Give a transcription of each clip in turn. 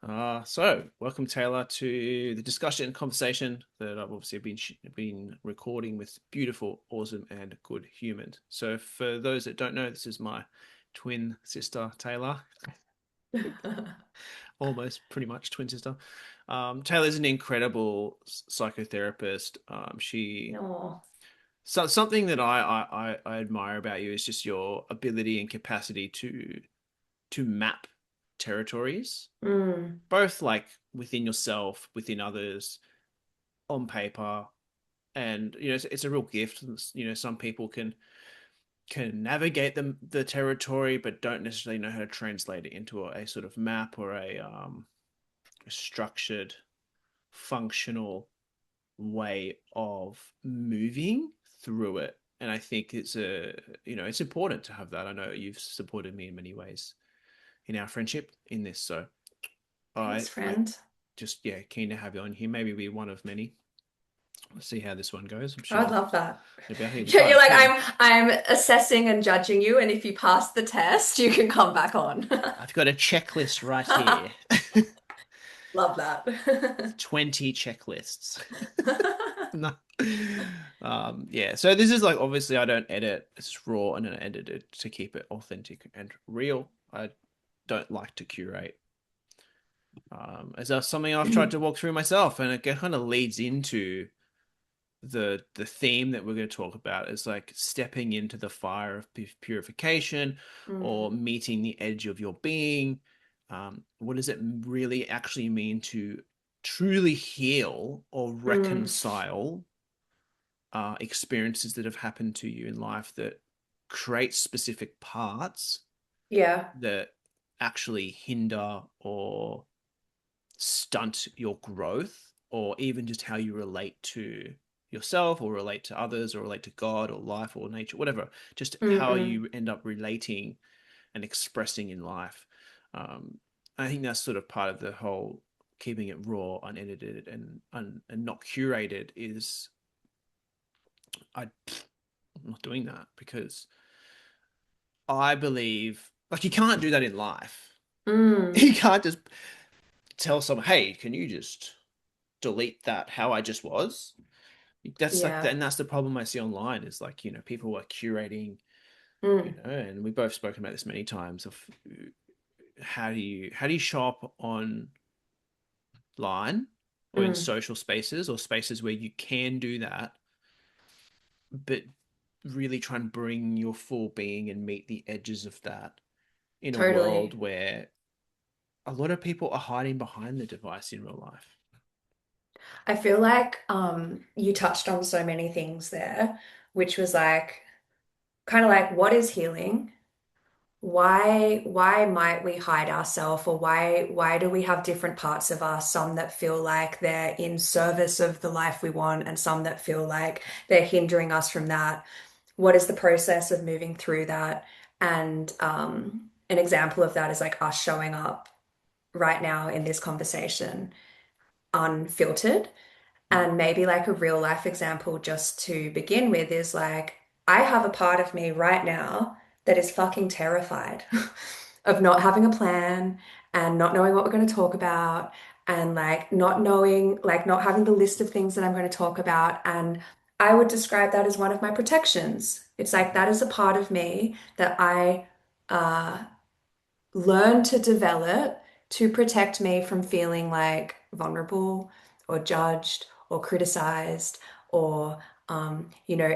So welcome Taylor to the discussion and conversation that I've obviously been recording with beautiful, awesome, and good humans. So for those that don't know, this is my twin sister Taylor, almost pretty much twin sister. Taylor's an incredible psychotherapist. No. Something that I admire about you is just your ability and capacity to map territories, Mm, both like within yourself, within others, on paper, and it's a real gift. Some people can navigate the territory, but don't necessarily know how to translate it into a sort of map or a structured, functional way of moving through it. And I think it's important to have that. I know you've supported me in many ways in our friendship in this, so thanks, I friend. just keen to have you on here. Maybe be one of many. Let's see how this one goes. I'm I would sure love that. it'll be. I think it'll be You're fun. like, Yeah, I'm assessing and judging you, and if you pass the test, you can come back on. I've got a checklist right here. Love that. 20 checklists. No. Yeah. So this is like obviously I don't edit. It's raw and I edit it to keep it authentic and real. I don't like to curate. As that's something I've tried to walk through myself, and it kind of leads into the theme that we're going to talk about is like stepping into the fire of purification or Mm, meeting the edge of your being. What does it really actually mean to truly heal or mm, reconcile experiences that have happened to you in life that create specific parts yeah, that actually hinder or stunt your growth, or even just how you relate to yourself or relate to others or relate to God or life or nature, whatever, just how mm-mm, you end up relating and expressing in life. Um, I think that's sort of part of the whole keeping it raw, unedited, and not curated is I'm not doing that because I believe like you can't do that in life. mm, You can't just tell someone, "Hey, can you just delete that how I just was?" That's like yeah, and that's the problem I see online is like people are curating, mm, and we've both spoken about this many times of how do you show up online or in mm, social spaces or spaces where you can do that, but really try and bring your full being and meet the edges of that in a world totally. where a lot of people are hiding behind the device in real life. I feel like you touched on so many things there, which was like kind of like what is healing? Why might we hide ourselves, or why do we have different parts of us, some that feel like they're in service of the life we want and some that feel like they're hindering us from that? What is the process of moving through that? And an example of that is like us showing up right now in this conversation unfiltered. Mm. And maybe like a real life example just to begin with is like, I have a part of me right now that is fucking terrified of not having a plan and not knowing what we're going to talk about and like not knowing, like not having the list of things that I'm going to talk about. And I would describe that as one of my protections. It's like that is a part of me that I uh, learn to develop to protect me from feeling like vulnerable or judged or criticized or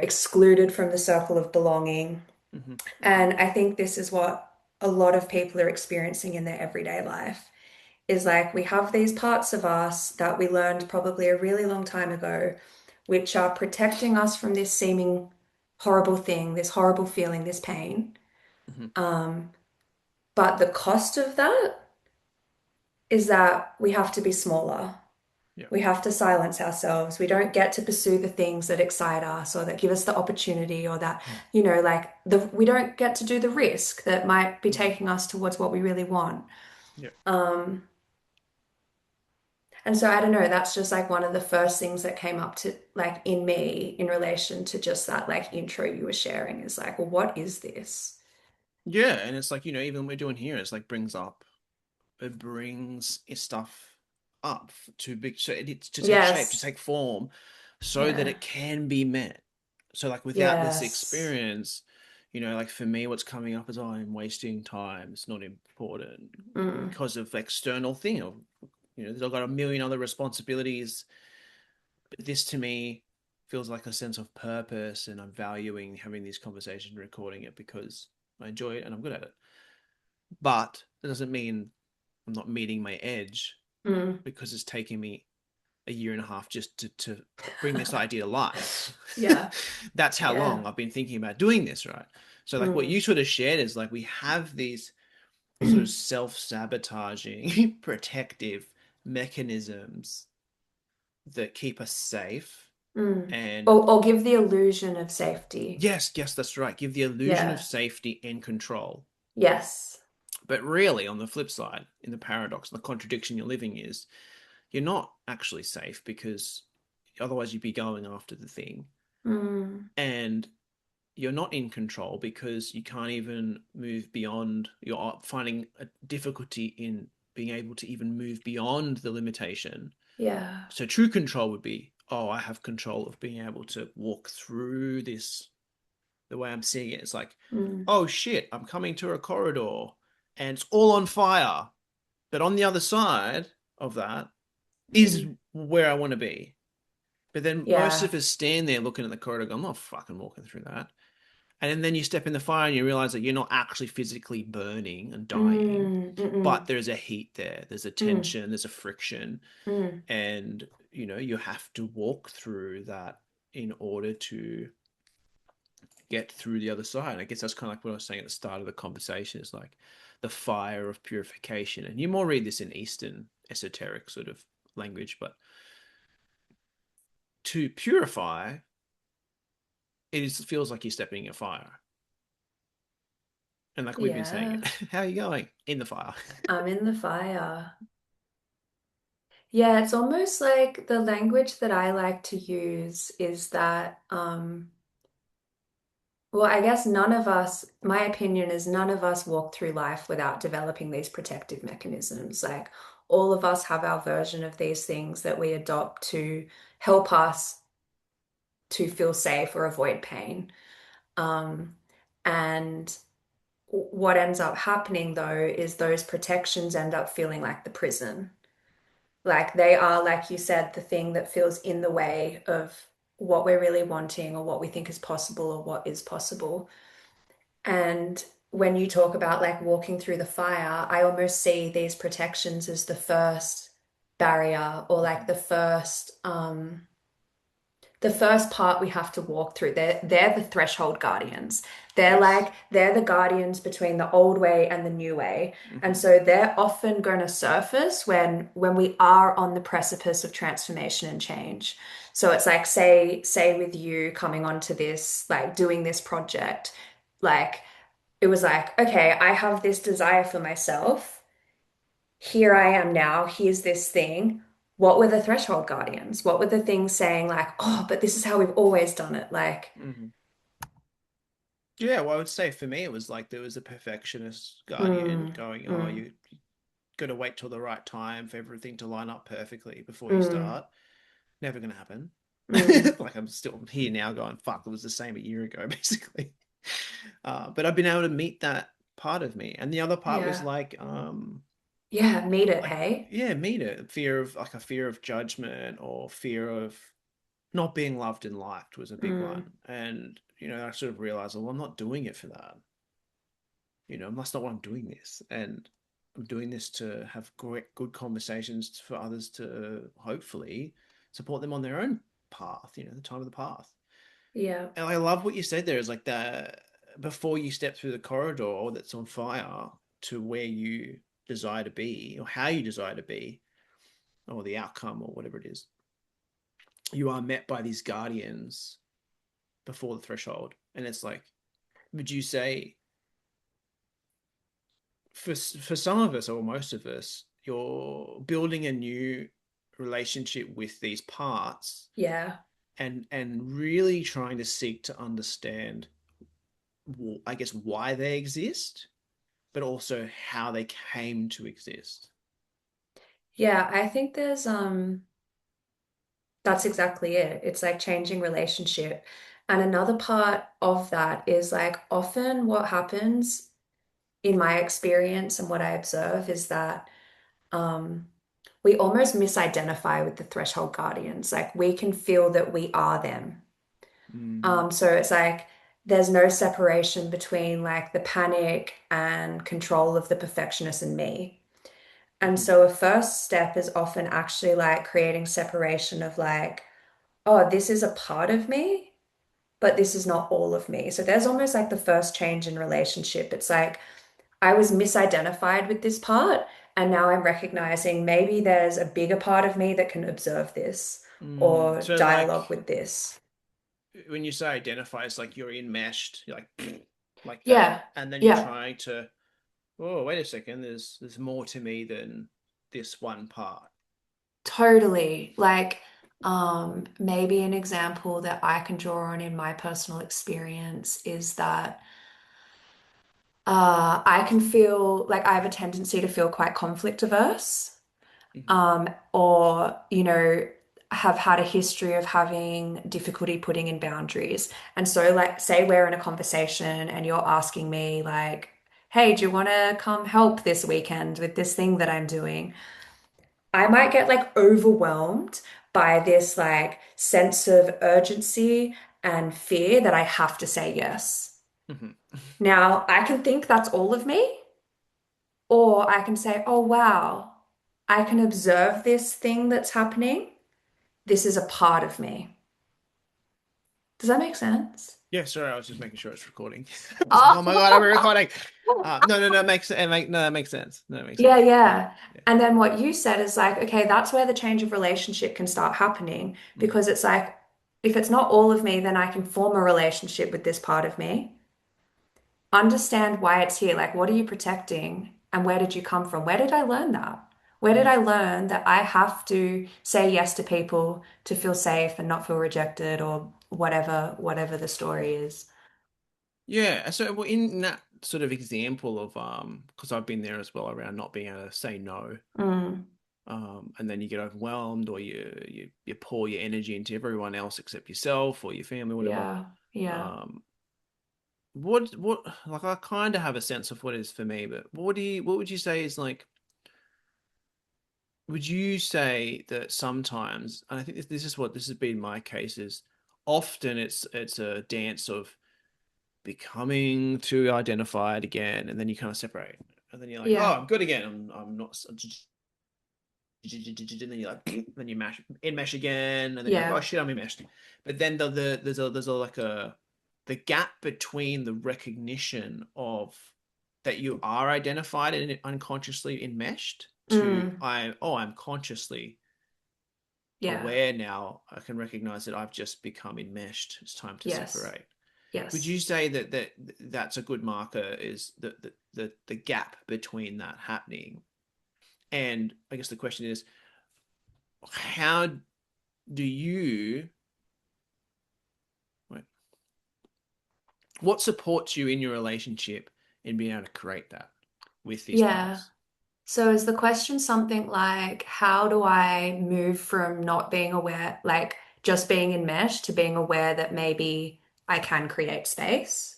excluded from the circle of belonging. Hmm. And I think this is what a lot of people are experiencing in their everyday life is like we have these parts of us that we learned probably a really long time ago, which are protecting us from this seeming horrible thing, this horrible feeling, this pain. Hmm. Um, but the cost of that is that we have to be smaller. Yeah. We have to silence ourselves. We don't get to pursue the things that excite us or that give us the opportunity or that, like we don't get to do the risk that might be Mm. taking us towards what we really want. Yeah. Um, and so I don't know, that's just like one of the first things that came up to like in me in relation to just that like intro you were sharing is like, well, what is this? Yeah, and it's like even we're doing here, it's like brings up. it brings stuff up to be so it to take shape, to Yes. take form, so that Yeah. it can be met. So like without this Yes. experience, like for me, what's coming up is, oh, I'm wasting time. It's not important Mm. because of external thing. I've got a million other responsibilities. But this to me feels like a sense of purpose, and I'm valuing having these conversations, recording it because I enjoy it and I'm good at it. But that doesn't mean I'm not meeting my edge Mm. because it's taking me a year and a half just to bring this idea to life. Yeah. That's how Yeah. long I've been thinking about doing this, right? So, like, what Mm. you sort of shared is like we have these sort of self sabotaging, protective mechanisms that keep us safe. Mm. And Or give the illusion of safety. yes, yes, that's right. Give the illusion of Yeah. safety and control. Yes. But really, on the flip side, in the paradox, the contradiction you're living is you're not actually safe because otherwise you'd be going after the thing. Mm. And you're not in control because you can't even move beyond, you're finding a difficulty in being able to even move beyond the limitation. Yeah. So true control would be, oh, I have control of being able to walk through this. The way I'm seeing it, it's like, Mm. oh shit, I'm coming to a corridor and it's all on fire. But on the other side of that is Mm. where I want to be. But then most Yeah. of us stand there looking at the corridor, going, I'm not fucking walking through that. And then you step in the fire and you realize that you're not actually physically burning and dying, Mm. but Mm. there's a heat there, there's a Mm. tension, there's a friction, Mm. and you have to walk through that in order to get through the other side. I guess that's kind of like what I was saying at the start of the conversation, is like the fire of purification. And you more read this in Eastern esoteric sort of language, but to purify, feels like you're stepping in a fire. And like we've been saying Yeah. it, how are you going? In the fire. I'm in the fire. Yeah, it's almost like the language that I like to use is that, well, I guess none of us, my opinion is none of us walk through life without developing these protective mechanisms. Like all of us have our version of these things that we adopt to help us to feel safe or avoid pain. Um, and what ends up happening though is those protections end up feeling like the prison. Like they are, like you said, the thing that feels in the way of what we're really wanting or what we think is possible or what is possible. And when you talk about like walking through the fire, I almost see these protections as the first barrier or like the first part we have to walk through. They're the threshold guardians. They're Yes. like they're the guardians between the old way and the new way. And Mm-hmm. so they're often going to surface when we are on the precipice of transformation and change. So it's like say with you coming onto this, like doing this project, like it was like, okay, I have this desire for myself. Here I am now. Here's this thing. What were the threshold guardians? What were the things saying, like, oh, but this is how we've always done it? Like, Mm-hmm. Yeah, well, I would say for me, it was like there was a perfectionist guardian mm, going, oh, mm, you got to wait till the right time for everything to line up perfectly before you mm, start. Never going to happen. mm, Like I'm still here now going, fuck, it was the same a year ago, basically. But I've been able to meet that part of me. And the other part was yeah. Yeah, meet it, like, hey? yeah, meet it. Fear of like a fear of judgment or fear of not being loved and liked was a big Mm, one. And, I sort of realized, well, I'm not doing it for that. That's not why I'm doing this. And I'm doing this to have great, good conversations for others to hopefully support them on their own path, the time of the path. yeah. And I love what you said there is like that before you step through the corridor that's on fire to where you desire to be or how you desire to be or the outcome or whatever it is, you are met by these guardians before the threshold. And it's like, would you say for some of us or most of us, you're building a new relationship with these parts Yeah. and really trying to seek to understand, I guess, why they exist, but also how they came to exist. Yeah, I think there's that's exactly it. It's like changing relationship. And another part of that is like often what happens in my experience and what I observe is that um we almost misidentify with the threshold guardians. Like we can feel that we are them. Mm-hmm. So it's like there's no separation between like the panic and control of the perfectionist and me. And Mm-hmm. so a first step is often actually like creating separation of like, oh, this is a part of me, but this is not all of me. So there's almost like the first change in relationship. It's like I was misidentified with this part, and now I'm recognizing maybe there's a bigger part of me that can observe this Mm. or So dialogue like with this. when you say identify, it's like you're enmeshed, you're like that, Yeah, and then you're yeah, trying to, oh, wait a second, there's more to me than this one part. totally. Like, maybe an example that I can draw on in my personal experience is that I can feel like I have a tendency to feel quite conflict averse, Mm-hmm. or, have had a history of having difficulty putting in boundaries. And so, like, say we're in a conversation and you're asking me, like, hey, do you want to come help this weekend with this thing that I'm doing? I might get like overwhelmed by this like sense of urgency and fear that I have to say yes. Mm-hmm. Now, I can think that's all of me, or I can say, oh, wow, I can observe this thing that's happening. This is a part of me. Does that make sense? Yeah, sorry, I was just making sure it's recording. I was like, oh my God, I'm Oh, recording. No, that makes sense. No, it makes yeah, sense. Yeah, yeah. yeah. And then what you said is like, okay, that's where the change of relationship can start happening Mm-hmm. because it's like, if it's not all of me, then I can form a relationship with this part of me. Understand why it's here. Like, what are you protecting? And where did you come from? Where did I learn that? Where did Mm-hmm. I learn that I have to say yes to people to feel safe and not feel rejected or whatever the story is? Yeah, so well, in that sort of example of because I've been there as well around not being able to say no, Mm, and then you get overwhelmed or you pour your energy into everyone else except yourself or your family, whatever. yeah, yeah, Um, what like I kind of have a sense of what it is for me, but what would you say is like? Would you say that sometimes, and I think this has been my case, is often it's a dance of becoming too identified again, and then you kind of separate, and then you're like, oh, yeah, I'm good again. I'm not, and then you're like, then you mash enmesh again, and then you're like, oh yeah. shit, I'm enmeshed. But then there's a like a the gap between the recognition of that you are identified and unconsciously enmeshed to Mm, I'm consciously yeah. aware now. I can recognize that I've just become enmeshed. It's time to Yes. separate. Would Yes. you say that's a good marker is the gap between that happening? And I guess the question is, how do you wait, what supports you in your relationship in being able to create that with these Yeah. parts? So is the question something like, how do I move from not being aware, like just being enmeshed to being aware that maybe I can create space?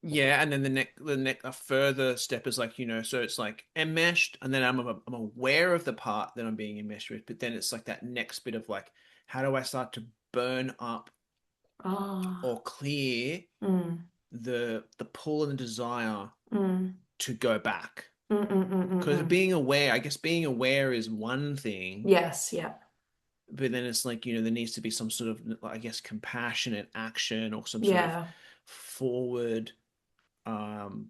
Yeah, and then the next a further step is like, so it's like enmeshed, and then I'm aware of the part that I'm being enmeshed with, but then it's like that next bit of like, how do I start to burn up Oh, or clear mm, the pull and the desire mm, to go back? Because mm. being aware, I guess being aware is one thing, Yes, yeah, but then it's like, there needs to be some sort of, I guess, compassionate action or some sort of yeah, forward, um,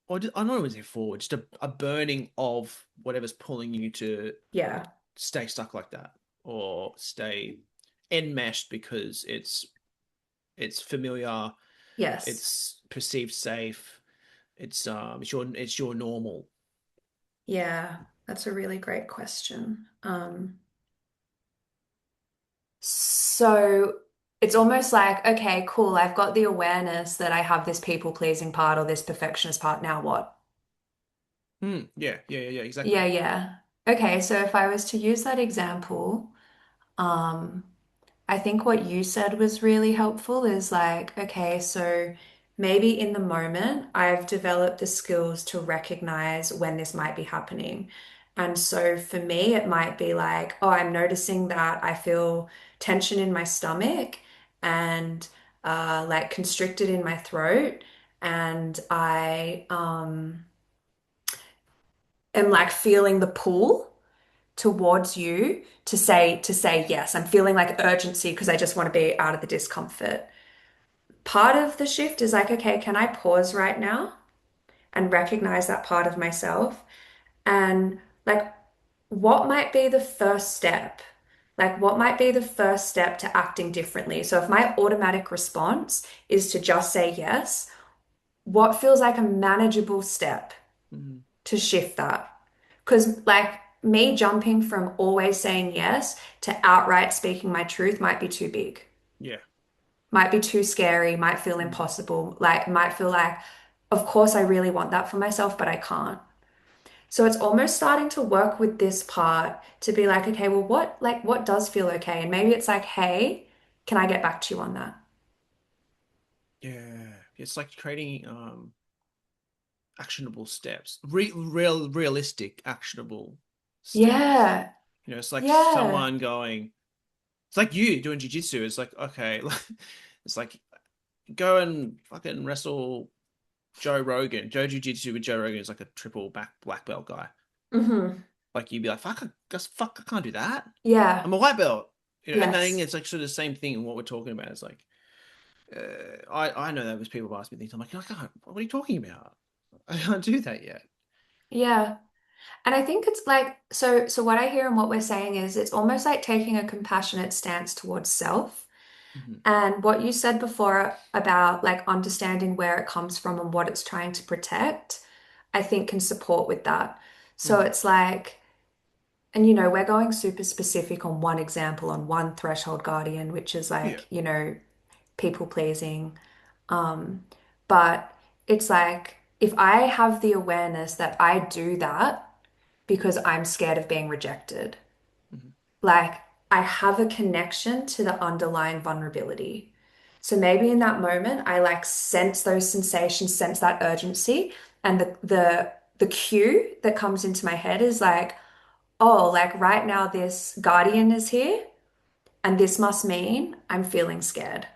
I don't want to say forward, just a burning of whatever's pulling you to yeah, stay stuck like that or stay enmeshed because it's familiar, yes, it's perceived safe, it's your normal. yeah. That's a really great question. So it's almost like, okay, cool, I've got the awareness that I have this people pleasing part or this perfectionist part. Now what? Yeah, yeah, yeah, yeah, Yeah, exactly. yeah. Okay, so if I was to use that example, um, I think what you said was really helpful is like, okay, so maybe in the moment I've developed the skills to recognize when this might be happening. And so for me, it might be like, oh, I'm noticing that I feel tension in my stomach and like constricted in my throat. And I am like feeling the pull towards you to say yes. I'm feeling like urgency because I just want to be out of the discomfort. Part of the shift is like, okay, can I pause right now and recognize that part of myself? And like, what might be the first step? Like, what might be the first step to acting differently? So, if my automatic response is to just say yes, what feels like a manageable step Hmm. to shift that? Because, like, me jumping from always saying yes to outright speaking my truth might be too big, Yeah. might be too scary, might feel Mm. impossible, like, might feel like, of course, I really want that for myself, but I can't. So it's almost starting to work with this part to be like, okay, well, what does feel okay? And maybe it's like, hey, can I get back to you on that? Yeah. It's like creating actionable steps, realistic actionable steps. Yeah, It's like yeah, someone going, it's like you doing jujitsu. It's like, okay, it's like go and fucking wrestle Joe Rogan. Joe Jiu-Jitsu with Joe Rogan is like a triple back black belt guy. hmm, Like you'd be like, fuck, I can't do that. yeah, I'm a white belt. And then yes, it's like sort of the same thing in what we're talking about. It's like, I know that was people ask me things. I'm like, I can't. What are you talking about? I can't do that yet. yeah. And I think it's like, so what I hear and what we're saying is it's almost like taking a compassionate stance towards self. Hmm. And what you said before about like understanding where it comes from and what it's trying to protect, I think can support with that. So Hmm. it's like, and we're going super specific on one example, on one threshold guardian, which is Yeah. like, people pleasing. Um, but it's like if I have the awareness that I do that because I'm scared of being rejected, Hmm. like I have a connection to the underlying vulnerability. So maybe in that moment, I like sense those sensations, sense that urgency, and the cue that comes into my head is like, oh, like right now this guardian is here, and this must mean I'm feeling scared.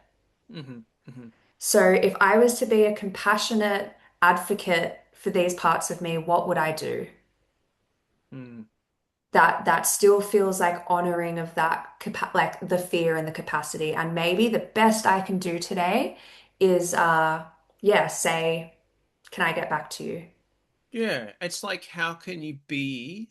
Hmm. Hmm. So if I was to be a compassionate advocate for these parts of me, what would I do? Hmm. That still feels like honoring of that like the fear and the capacity. And maybe the best I can do today is yeah, say, can I get back to you? Yeah. It's like, how can you be?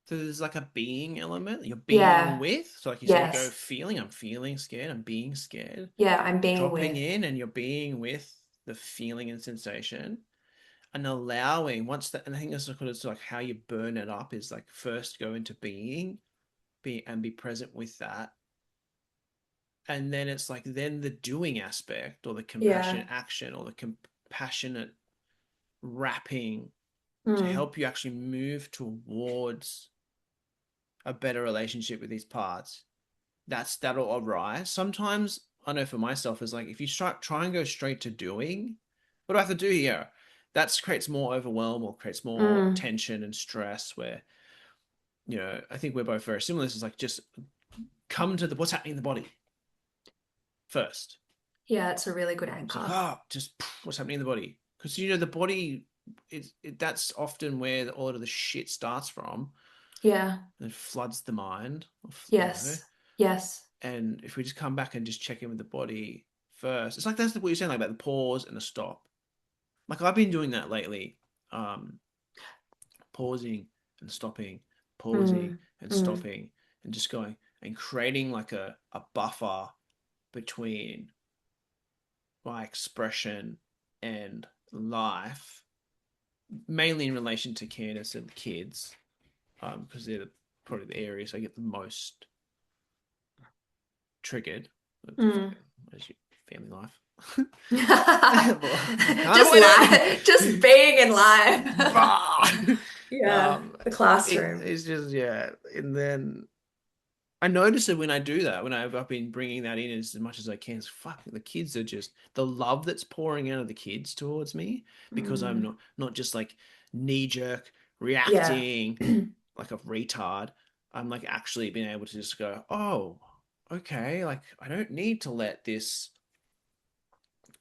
So there's like a being element you're being Yeah. with. So like you said, you go Yes. feeling, I'm feeling scared, I'm being scared. Yeah, I'm being Dropping with. in and you're being with the feeling and sensation and allowing once that, and I think that's sort of like how you burn it up is like first go into being, be and be present with that. And then it's like then the doing aspect or the Yeah. compassionate action or the compassionate wrapping to Mm. help you actually move towards a better relationship with these parts. That'll arise. Sometimes I know for myself is like if you try and go straight to doing, what do I have to do here? That creates more overwhelm or creates more Mm. tension and stress where, I think we're both very similar. This is like just come to the what's happening in the body first. Yeah, it's a really good It's like, anchor. just what's happening in the body. Because the body that's often where all of the shit starts from Yeah. and floods the mind, Yes. Yes. and if we just come back and just check in with the body first, it's like that's what you're saying, like about the pause and the stop. Like I've been doing that lately, um, pausing and stopping, pausing Mm. and Mm. stopping, and just going and creating like a buffer between my expression and life, mainly in relation to Candace and the kids, because they're probably the areas I get the most triggered. Mm. As your family life. I can't Just avoid live, just it. being in life. Bah! Yeah, um, the classroom. it's just yeah, and then I notice it when I do that, when I've been bringing that in as much as I can. It's fuck, the kids are just the love that's pouring out of the kids towards me because I'm Mm. not just like knee jerk Yeah. reacting like a retard. I'm like actually being able to just go, oh, okay, like I don't need to let this,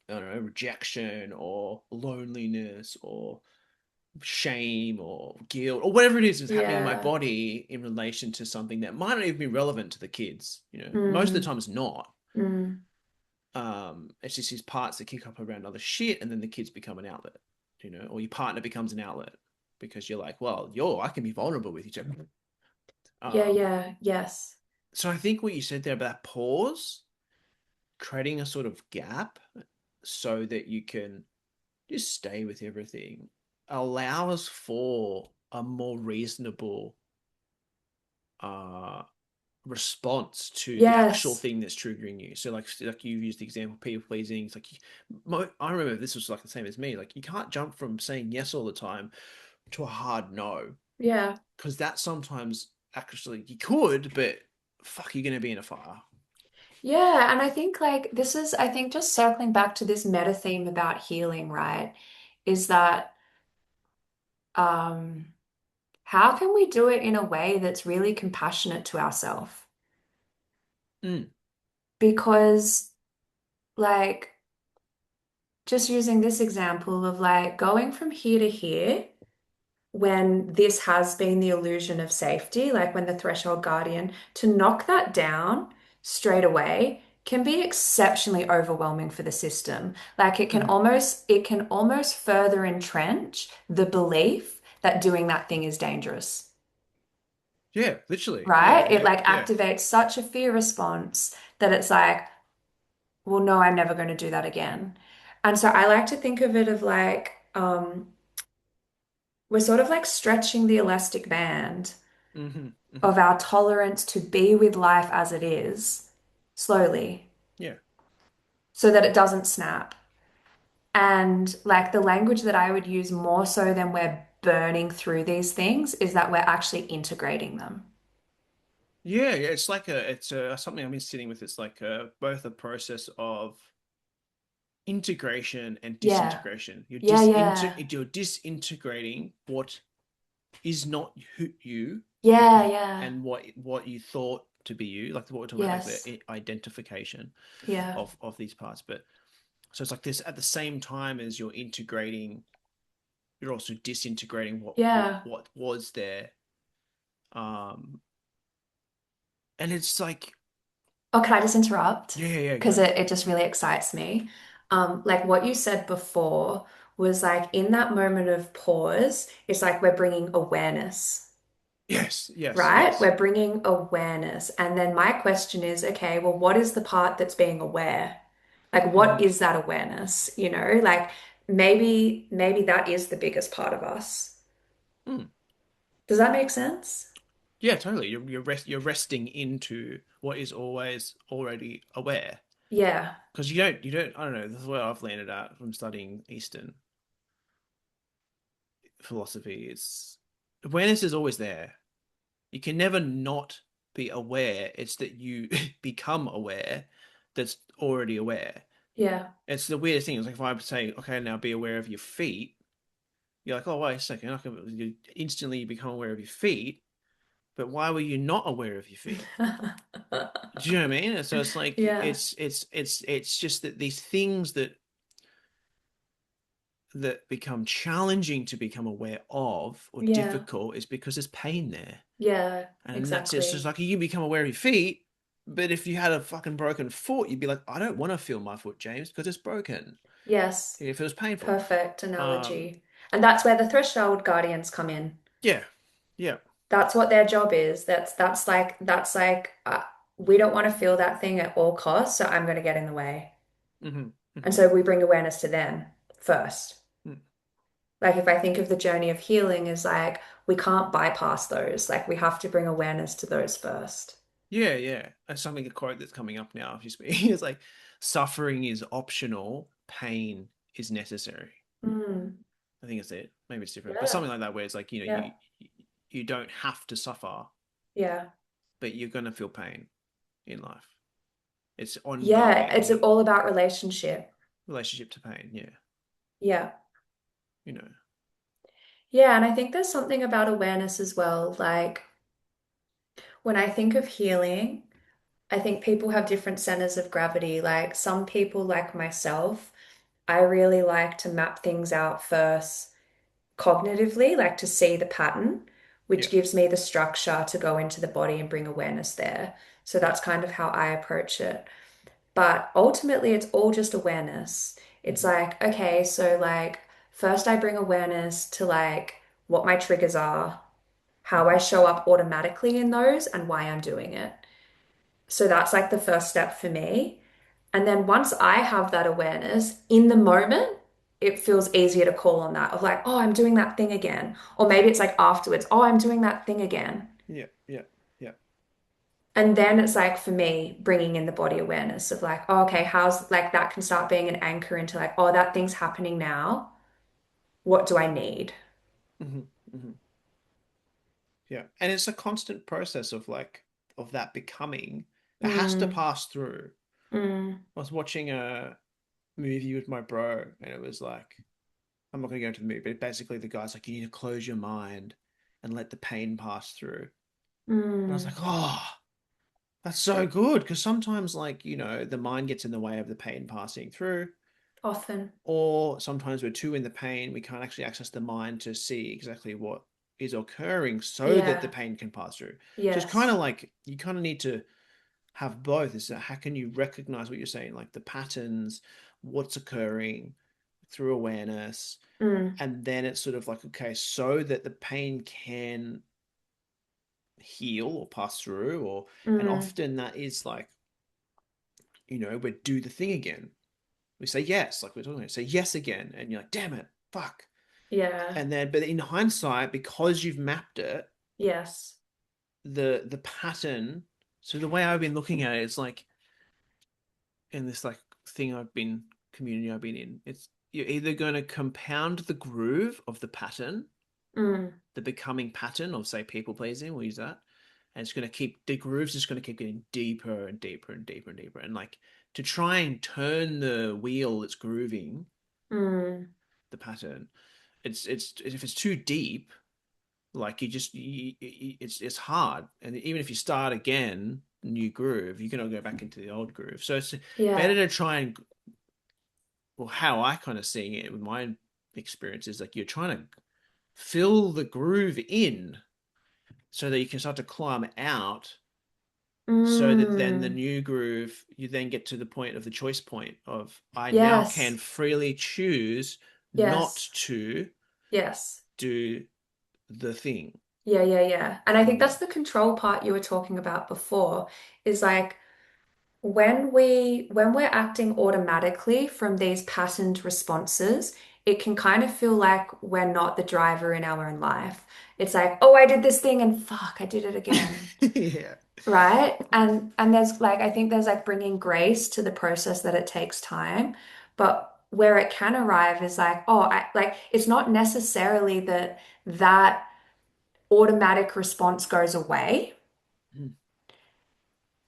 I don't know, rejection or loneliness or shame or guilt or whatever it is happening in my Yeah. body in relation to something that might not even be relevant to the kids. Most of the Mm. time it's not. Mm. It's just these parts that kick up around other shit, and then the kids become an outlet. Or your partner becomes an outlet because you're like, well, I can be vulnerable with each other. Yeah, Um, yeah, yes. so I think what you said there about pause, creating a sort of gap so that you can just stay with everything, allows for a more reasonable uh response to the actual Yes. thing that's triggering you. So like you used the example people pleasing. It's like I remember this was like the same as me. Like you can't jump from saying yes all the time to a hard no Yeah. because that sometimes actually you could, but fuck, you're gonna be in a fire. Yeah, and I think like this is, I think just circling back to this meta theme about healing, right? Is that um how can we do it in a way that's really compassionate to ourselves? Mm, Because like just using this example of like going from here to here when this has been the illusion of safety, like when the threshold guardian, to knock that down straight away can be exceptionally overwhelming for the system. Like mm. it can almost further entrench the belief that doing that thing is dangerous, Yeah, literally. Yeah, right? It yeah, like yeah. activates such a fear response that it's like, well, no, I'm never going to do that again. And so I like to think of it of like, we're sort of like stretching the elastic band Mm-hmm, mm-hmm. of our tolerance to be with life as it is slowly Yeah. so that it doesn't snap. And like the language that I would use more so than we're burning through these things is that we're actually integrating them. Yeah, yeah, it's something I've been sitting with. It's like both a process of integration and Yeah. disintegration. Yeah, yeah. You're disintegrating what is not you Yeah, yeah. and what you thought to be you, like what we're talking about, like Yes. the identification Yeah. of these parts. But so it's like this at the same time as you're integrating, you're also disintegrating Yeah. what was there. Um, and it's like, Oh, can I just interrupt? yeah, yeah, yeah, Because go. it just really excites me. Like what you said before was like in that moment of pause, it's like we're bringing awareness, Yes, yes, right? yes. We're bringing awareness. And then my question is, okay, well, what is the part that's being aware? Like, what Mm-hmm. is that awareness? Like maybe that is the biggest part of us. Mm. Does that make sense? Yeah, totally. You're resting into what is always already aware. Yeah. Because you don't, I don't know, this is where I've landed at from studying Eastern philosophy. It's awareness is always there. You can never not be aware. It's that you become aware that's already aware. Yeah. It's the weirdest thing. It's like if I say, okay, now be aware of your feet, you're like, oh, wait a second. You instantly become aware of your feet, but why were you not aware of your feet? Do you know what I mean? So it's like Yeah. it's just that these things that become challenging to become aware of or Yeah. difficult is because there's pain there. Yeah. And that's it. It's just Exactly. like you can become aware of your feet, but if you had a fucking broken foot, you'd be like, I don't want to feel my foot, James, because it's broken. Yes. If it was painful. Perfect Um, analogy. And that's where the threshold guardians come in. yeah. Yeah. That's what their job is. That's like we don't want to feel that thing at all costs, so I'm going to get in the way. Hmm. And Hmm. so we bring awareness to them first. Hmm. Like if I think of the journey of healing is like we can't bypass those. Like we have to bring awareness to those first. Yeah, yeah. That's something, a quote that's coming up now. If you speak, it's like suffering is optional, pain is necessary. Mm, I think it's it. Maybe it's different, but yeah, something like that, where it's like, yeah, you don't have to suffer, yeah. but you're gonna feel pain in life. It's Yeah, it's ongoing all about relationship. relationship to pain. Yeah, Yeah. you know. Yeah, and I think there's something about awareness as well. Like when I think of healing, I think people have different centers of gravity. Like some people, like myself, I really like to map things out first cognitively, like to see the pattern, Yeah, which gives me the structure to go into the body and bring awareness there. So yeah. that's kind of how I approach it. But ultimately, it's all just awareness. It's Hmm. like, okay, so like first I bring awareness to like what my triggers are, how I Hmm. show up automatically in those, and why I'm doing it. So that's like the first step for me. And then once I have that awareness in the moment, it feels easier to call on that of like, oh, I'm doing that thing again. Or maybe it's like afterwards, oh, I'm doing that thing again. Yeah, yeah, yeah. And then it's like for me, bringing in the body awareness of like, oh, okay, how's like that can start being an anchor into like, oh, that thing's happening now. What do I need? Hmm. Hmm. Yeah, and it's a constant process of like of that becoming that has to Mm, pass through. mm, I was watching a movie with my bro, and it was like, I'm not going to go into the movie, but basically the guy's like, you need to close your mind and let the pain pass through. And I was like, mm. oh, that's so good. Because sometimes, like, the mind gets in the way of the pain passing through, Often. or sometimes we're too in the pain, we can't actually access the mind to see exactly what is occurring so that the Yeah. pain can pass through. So it's kind Yes. of like you kind of need to have both. Is that how can you recognize what you're saying, like the patterns, what's occurring through awareness, Mm, and then it's sort of like, okay, so that the pain can heal or pass through, or and mm. often that is like, we do the thing again. We say yes, like we're talking about, say yes again, and you're like, damn it, fuck. Yeah. And then, but in hindsight, because you've mapped it, Yes. the pattern. So the way I've been looking at it is like in this like thing I've been community I've been in. It's you're either going to compound the groove of the pattern, Mm, the becoming pattern of say people pleasing. We'll use that, and it's going to keep the groove's just going to keep getting deeper and deeper and deeper and deeper, and like to try and turn the wheel that's grooving mm. the pattern. It's if it's too deep, like it's hard, and even if you start again new groove, you're gonna go back into the old groove. So it's better Yeah. to try and, well, how I kind of seeing it with my experience is like you're trying to fill the groove in so that you can start to climb out, so that then the Mm. new groove, you then get to the point of the choice point of I now can Yes. freely choose not Yes. to Yes. do the thing. Yeah, yeah, yeah. And I think Mm. that's the control part you were talking about before, is like when we're acting automatically from these patterned responses, it can kind of feel like we're not the driver in our own life. It's like, oh, I did this thing and fuck, I did it again. Yeah. Right? And there's like I think there's like bringing grace to the process that it takes time, but where it can arrive is like, oh, I like it's not necessarily that that automatic response goes away. Mm.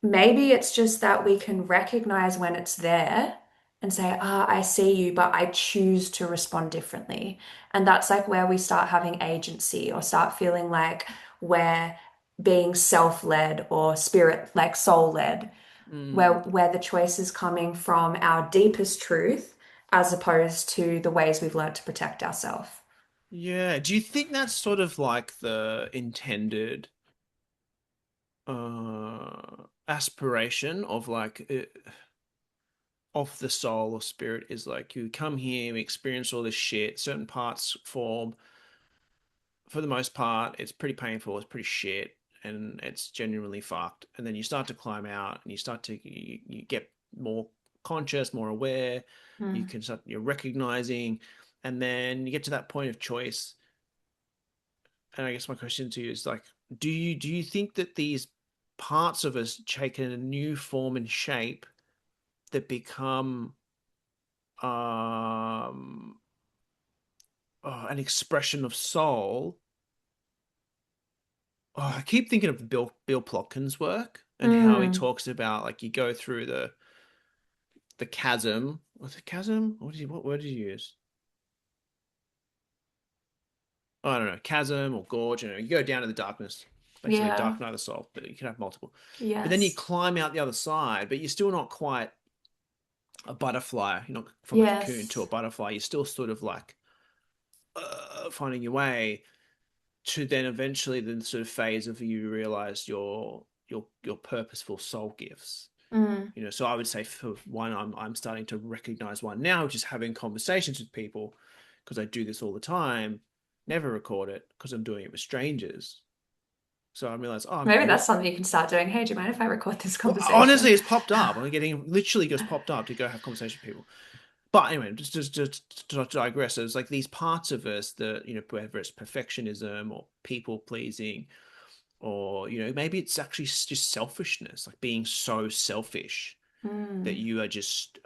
Maybe it's just that we can recognize when it's there and say, ah, I see you, but I choose to respond differently. And that's like where we start having agency or start feeling like we're being self-led or spirit, like soul-led, Mm. where the choice is coming from our deepest truth as opposed to the ways we've learned to protect ourselves. Yeah. Do you think that's sort of like the intended aspiration of like of the soul or spirit is like you come here, we experience all this shit, certain parts form, for the most part, it's pretty painful, it's pretty shit, and it's genuinely fucked. And then you start to climb out and you get more conscious, more aware, Mm. you're recognizing, and then you get to that point of choice. And I guess my question to you is like, do you think that these parts of us take a new form and shape that become um, an expression of soul. Oh, I keep thinking of Bill Plotkin's work and how he Mm. talks about like you go through the chasm. Was it chasm? What word did you use? Oh, I don't know, chasm or gorge. You go down to the darkness, basically Yeah. dark night of the soul. But you can have multiple. But then you Yes. climb out the other side, but you're still not quite a butterfly. You're not from a cocoon to a Yes. butterfly. You're still sort of like finding your way to then eventually the sort of phase of you realize your purposeful soul gifts. Mm. So I would say for one, I'm starting to recognize one now, just having conversations with people because I do this all the time. Never record it because I'm doing it with strangers. So I realize, oh, I'm Maybe that's beautiful. something you can start doing. Hey, do you mind if I record this Well, honestly, conversation? it's popped up. I'm getting literally just popped up to go have conversation with people. But anyway, just to digress, there's like these parts of us that, whether it's perfectionism or people pleasing, or, maybe it's actually just selfishness, like being so selfish that Mm. you are just,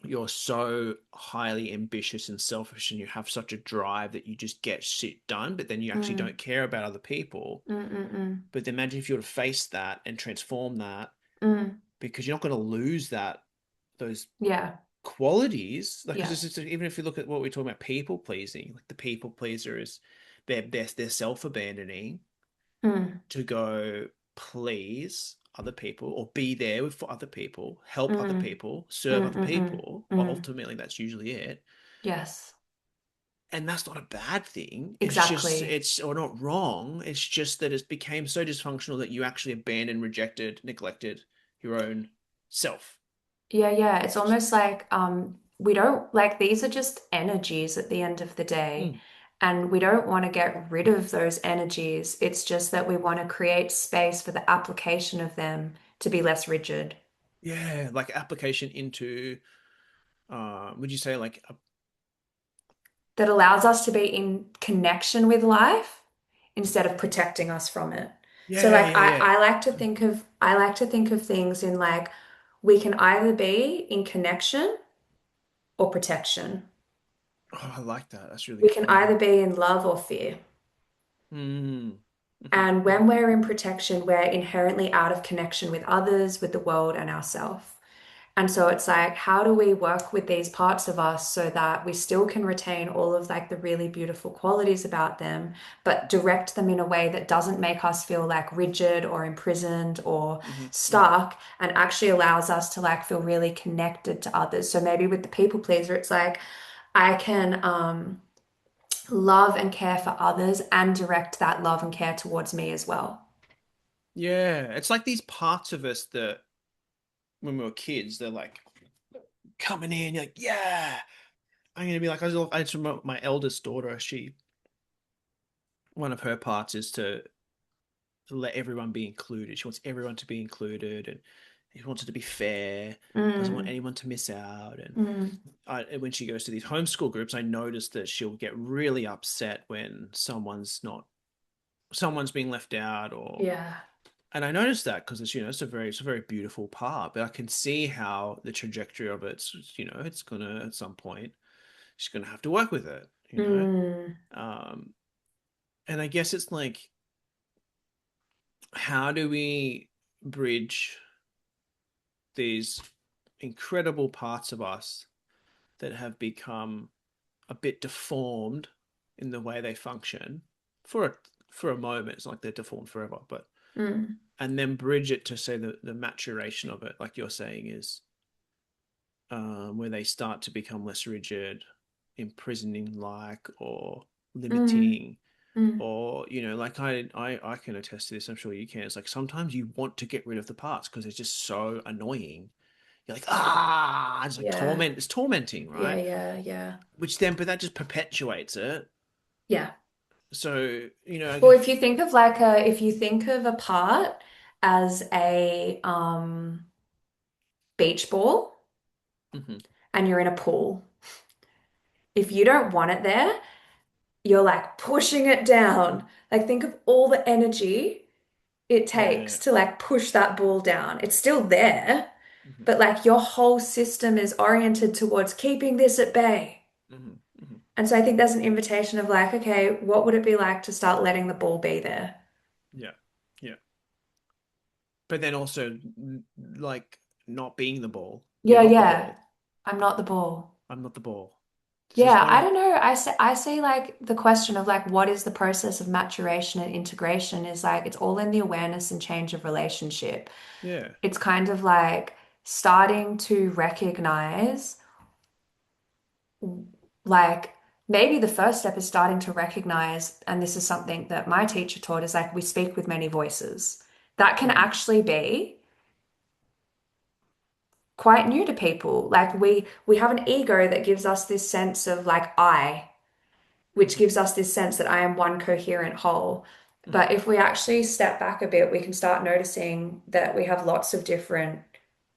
you're so highly ambitious and selfish and you have such a drive that you just get shit done, but then you actually Mm. don't care about other people. Mm. Mm. Mm. But imagine if you were to face that and transform that, Mm. because you're not going to lose those Yeah. qualities. Like, Yeah. because even if you look at what we're talking about, people pleasing, like the people pleaser is they're self abandoning Mm. to go please other people or be there for other people, help other Mm. people, serve Mm. other Mm. Mm. people. Mm. Ultimately, that's usually it. Yes. And that's not a bad thing. It's just, Exactly. or not wrong. It's just that it became so dysfunctional that you actually abandoned, rejected, neglected your own self. Yeah, yeah. It's almost like we don't like these are just energies at the end of the day. Mm. And we don't want to get rid of those energies. It's just that we want to create space for the application of them to be less rigid. Yeah, like application into, would you say like, That allows us to be in connection with life instead of protecting us from it. So yeah, like yeah, yeah. I like to think of things in like we can either be in connection or protection. Oh, I like that. That's really We good. can Yeah. either be in love or fear. Mm. Hmm. And Hmm. when we're in protection, we're inherently out of connection with others, with the world, and ourselves. And so it's like, how do we work with these parts of us so that we still can retain all of like the really beautiful qualities about them, but direct them in a way that doesn't make us feel like rigid or imprisoned or Hmm. Hmm. stuck and actually allows us to like feel really connected to others. So maybe with the people pleaser, it's like I can love and care for others and direct that love and care towards me as well. Yeah, it's like these parts of us that when we were kids, they're like coming in. You're like, yeah, I'm gonna be like. I just remember my eldest daughter. One of her parts is to let everyone be included. She wants everyone to be included, and she wants it to be fair. Doesn't want Mm, anyone to miss out. And mm, when she goes to these homeschool groups, I noticed that she'll get really upset when someone's being left out, or yeah. and I noticed that because it's a very beautiful part, but I can see how the trajectory of it's gonna at some point she's gonna have to work with it. Mm, Um, and I guess it's like, how do we bridge these incredible parts of us that have become a bit deformed in the way they function for a for a moment? It's not like they're deformed forever, but mm, and then bridge it to say the maturation of it, like you're saying, is where they start to become less rigid, imprisoning like, or mm, limiting, mm. or like I can attest to this. I'm sure you can. It's like sometimes you want to get rid of the parts because it's just so annoying. You're like, it's like Yeah. torment. It's tormenting, Yeah, right? yeah, yeah. But that just perpetuates it. Yeah. So Well, if you think of a part as a beach ball mhm. and you're in a pool, if you don't want it there, you're like pushing it down. Like think of all the energy it Yeah. takes to like push that ball down. It's still there, Hmm. but like your whole system is oriented towards keeping this at bay. Hmm. Hmm. And so I think there's an invitation of like, okay, what would it be like to start letting the ball be there? Yeah. Yeah. But then also, like, not being the ball. You're Yeah, not the yeah. ball. I'm not the ball. I'm not the ball. This is Yeah, one I of, don't know. I say like the question of like what is the process of maturation and integration is like it's all in the awareness and change of relationship. yeah. It's kind of like starting to recognize like maybe the first step is starting to recognize, and this is something that my teacher taught, is like we speak with many voices. That can Hmm. actually be quite new to people. Like we have an ego that gives us this sense of like I, which Hmm. gives us this sense that I am one coherent whole. Hmm. But if we actually step back a bit, we can start noticing that we have lots of different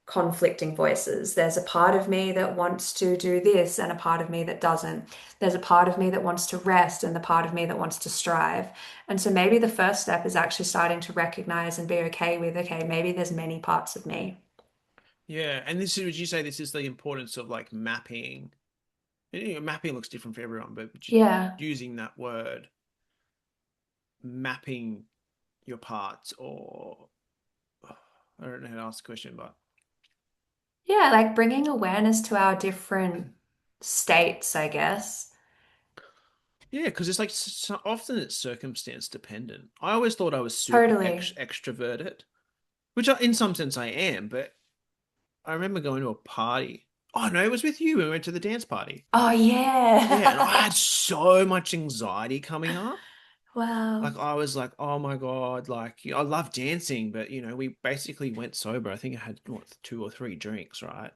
conflicting voices. There's a part of me that wants to do this and a part of me that doesn't. There's a part of me that wants to rest and the part of me that wants to strive. And so maybe the first step is actually starting to recognize and be okay with, okay, maybe there's many parts of me. Yeah. And this is, would you say this is the importance of like mapping? Mapping looks different for everyone, but Yeah. using that word, mapping your parts, or I don't know how to ask the question, but Yeah, like bringing awareness to our different states, I guess. yeah, because it's like so often it's circumstance dependent. I always thought I was super Totally. extroverted, which in some sense I am, but I remember going to a party. Oh no, it was with you. We went to the dance party. Oh, Yeah, and I yeah. had so much anxiety coming up. Wow. Like I was like, oh my God, like I love dancing, but we basically went sober. I think I had what, 2 or 3 drinks, right?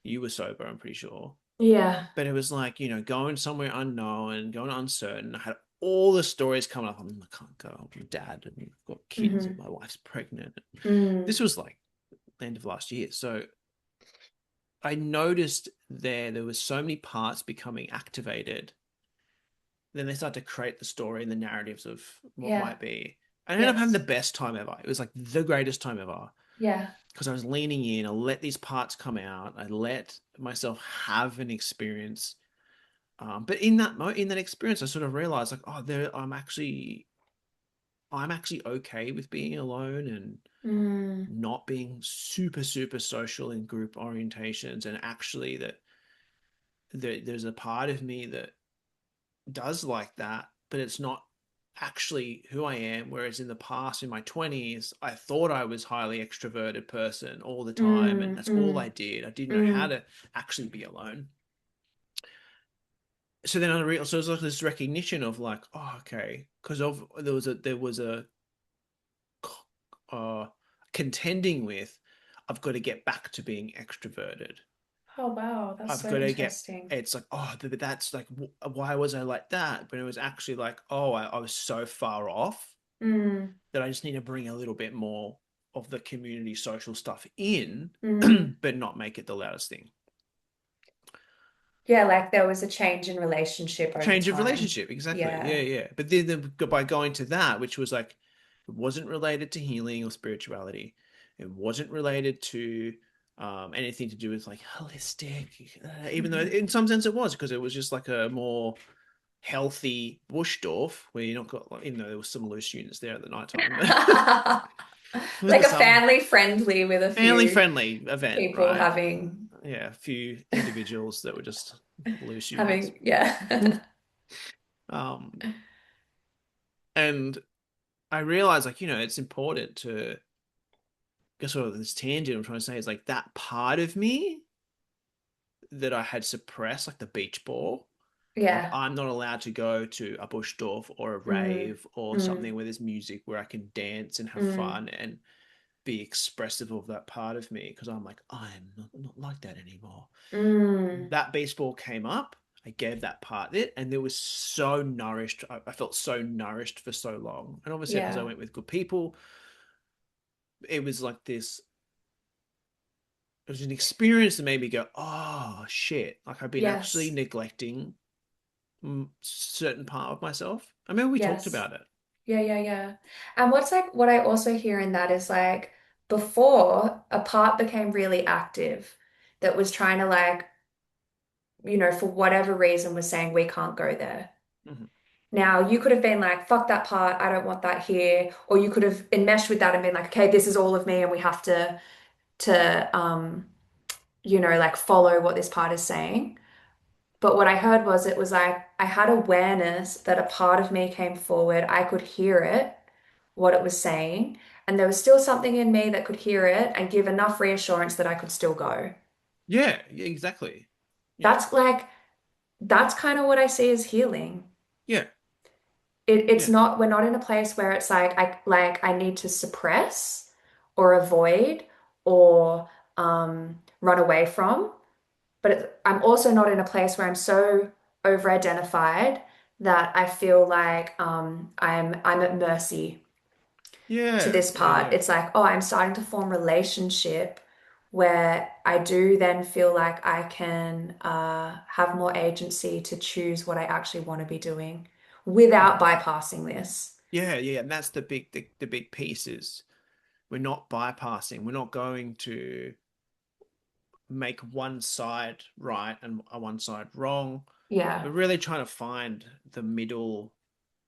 You were sober, I'm pretty sure. Yeah. But it was like, going somewhere unknown, going uncertain. I had all the stories coming up. I can't go. I'm dad and I've got kids and Hmm. my wife's pregnant. This Mm. was like the end of last year. So I noticed there was so many parts becoming activated. Then they start to create the story and the narratives of what Yeah. might be. I ended up having the Yes. best time ever. It was like the greatest time ever Yeah. because I was leaning in. I let these parts come out. I let myself have an experience. But in that experience, I sort of realized like, oh, I'm actually okay with being alone and Mm. not being super super social in group orientations, and actually that there's a part of me that does like that, but it's not actually who I am. Whereas in the past, in my 20s, I thought I was highly extroverted person all the time, and Mm. that's all I Mm. did. I didn't know how Mm. to actually be alone. So then so it was like this recognition of like, oh, okay, because of there was a uh, contending with, I've got to get back to being extroverted. Oh, wow. That's I've so got to get. interesting. It's like, oh, but that's like, why was I like that? But it was actually like, oh, I was so far off Mm. that I just need to bring a little bit more of the community social stuff in, Mm. but not make it the loudest thing. Yeah, like there was a change in relationship over Change of time. relationship, exactly. Yeah, Yeah. yeah. But then by going to that, which was like, it wasn't related to healing or spirituality, it wasn't related to anything to do with like holistic, even though Mhm. in some sense it was, because it was just like a more healthy Bushdorf where you're not got like, even though there was some loose units there at the night time, but with Like the a some family friendly with a family few friendly event, people right? having Yeah, a few individuals that were just loose units. having yeah. um, and I realized, like, it's important to guess what this tangent I'm trying to say is like that part of me that I had suppressed, like the beach ball, of Yeah. I'm not allowed to go to a Bushdorf or a Mm. rave or something Mm. where there's music where I can dance and have Mm. fun and be expressive of that part of me because I'm like, I'm not like that anymore. Mm. That baseball came up. I gave that part it, and there was so nourished. I felt so nourished for so long, and obviously because I Yeah. went with good people, it was like this. It was an experience that made me go, "Oh shit!" Like I've been actually Yes. neglecting certain part of myself. I remember we talked Yes. about it. Yeah, yeah, yeah. And what's like what I also hear in that is like before a part became really active that was trying to like, for whatever reason was saying we can't go there. Mhm. Now you could have been like, fuck that part, I don't want that here. Or you could have enmeshed with that and been like, okay, this is all of me and we have to like follow what this part is saying. But what I heard was it was like I had awareness that a part of me came forward. I could hear it, what it was saying, and there was still something in me that could hear it and give enough reassurance that I could still go. Yeah, yeah, exactly. Yeah, That's like that's kind of what I see as healing. yeah, It's yeah, not, we're not in a place where it's like I need to suppress or avoid or run away from. But I'm also not in a place where I'm so over-identified that I feel like I'm at mercy to yeah, this yeah, part. yeah, It's like, oh, I'm starting to form relationship where I do then feel like I can have more agency to choose what I actually want to be doing without Mhm. bypassing this. Yeah, yeah. And that's the big piece is we're not bypassing. We're not going to make one side right and one side wrong. We're Yeah. really trying to find the middle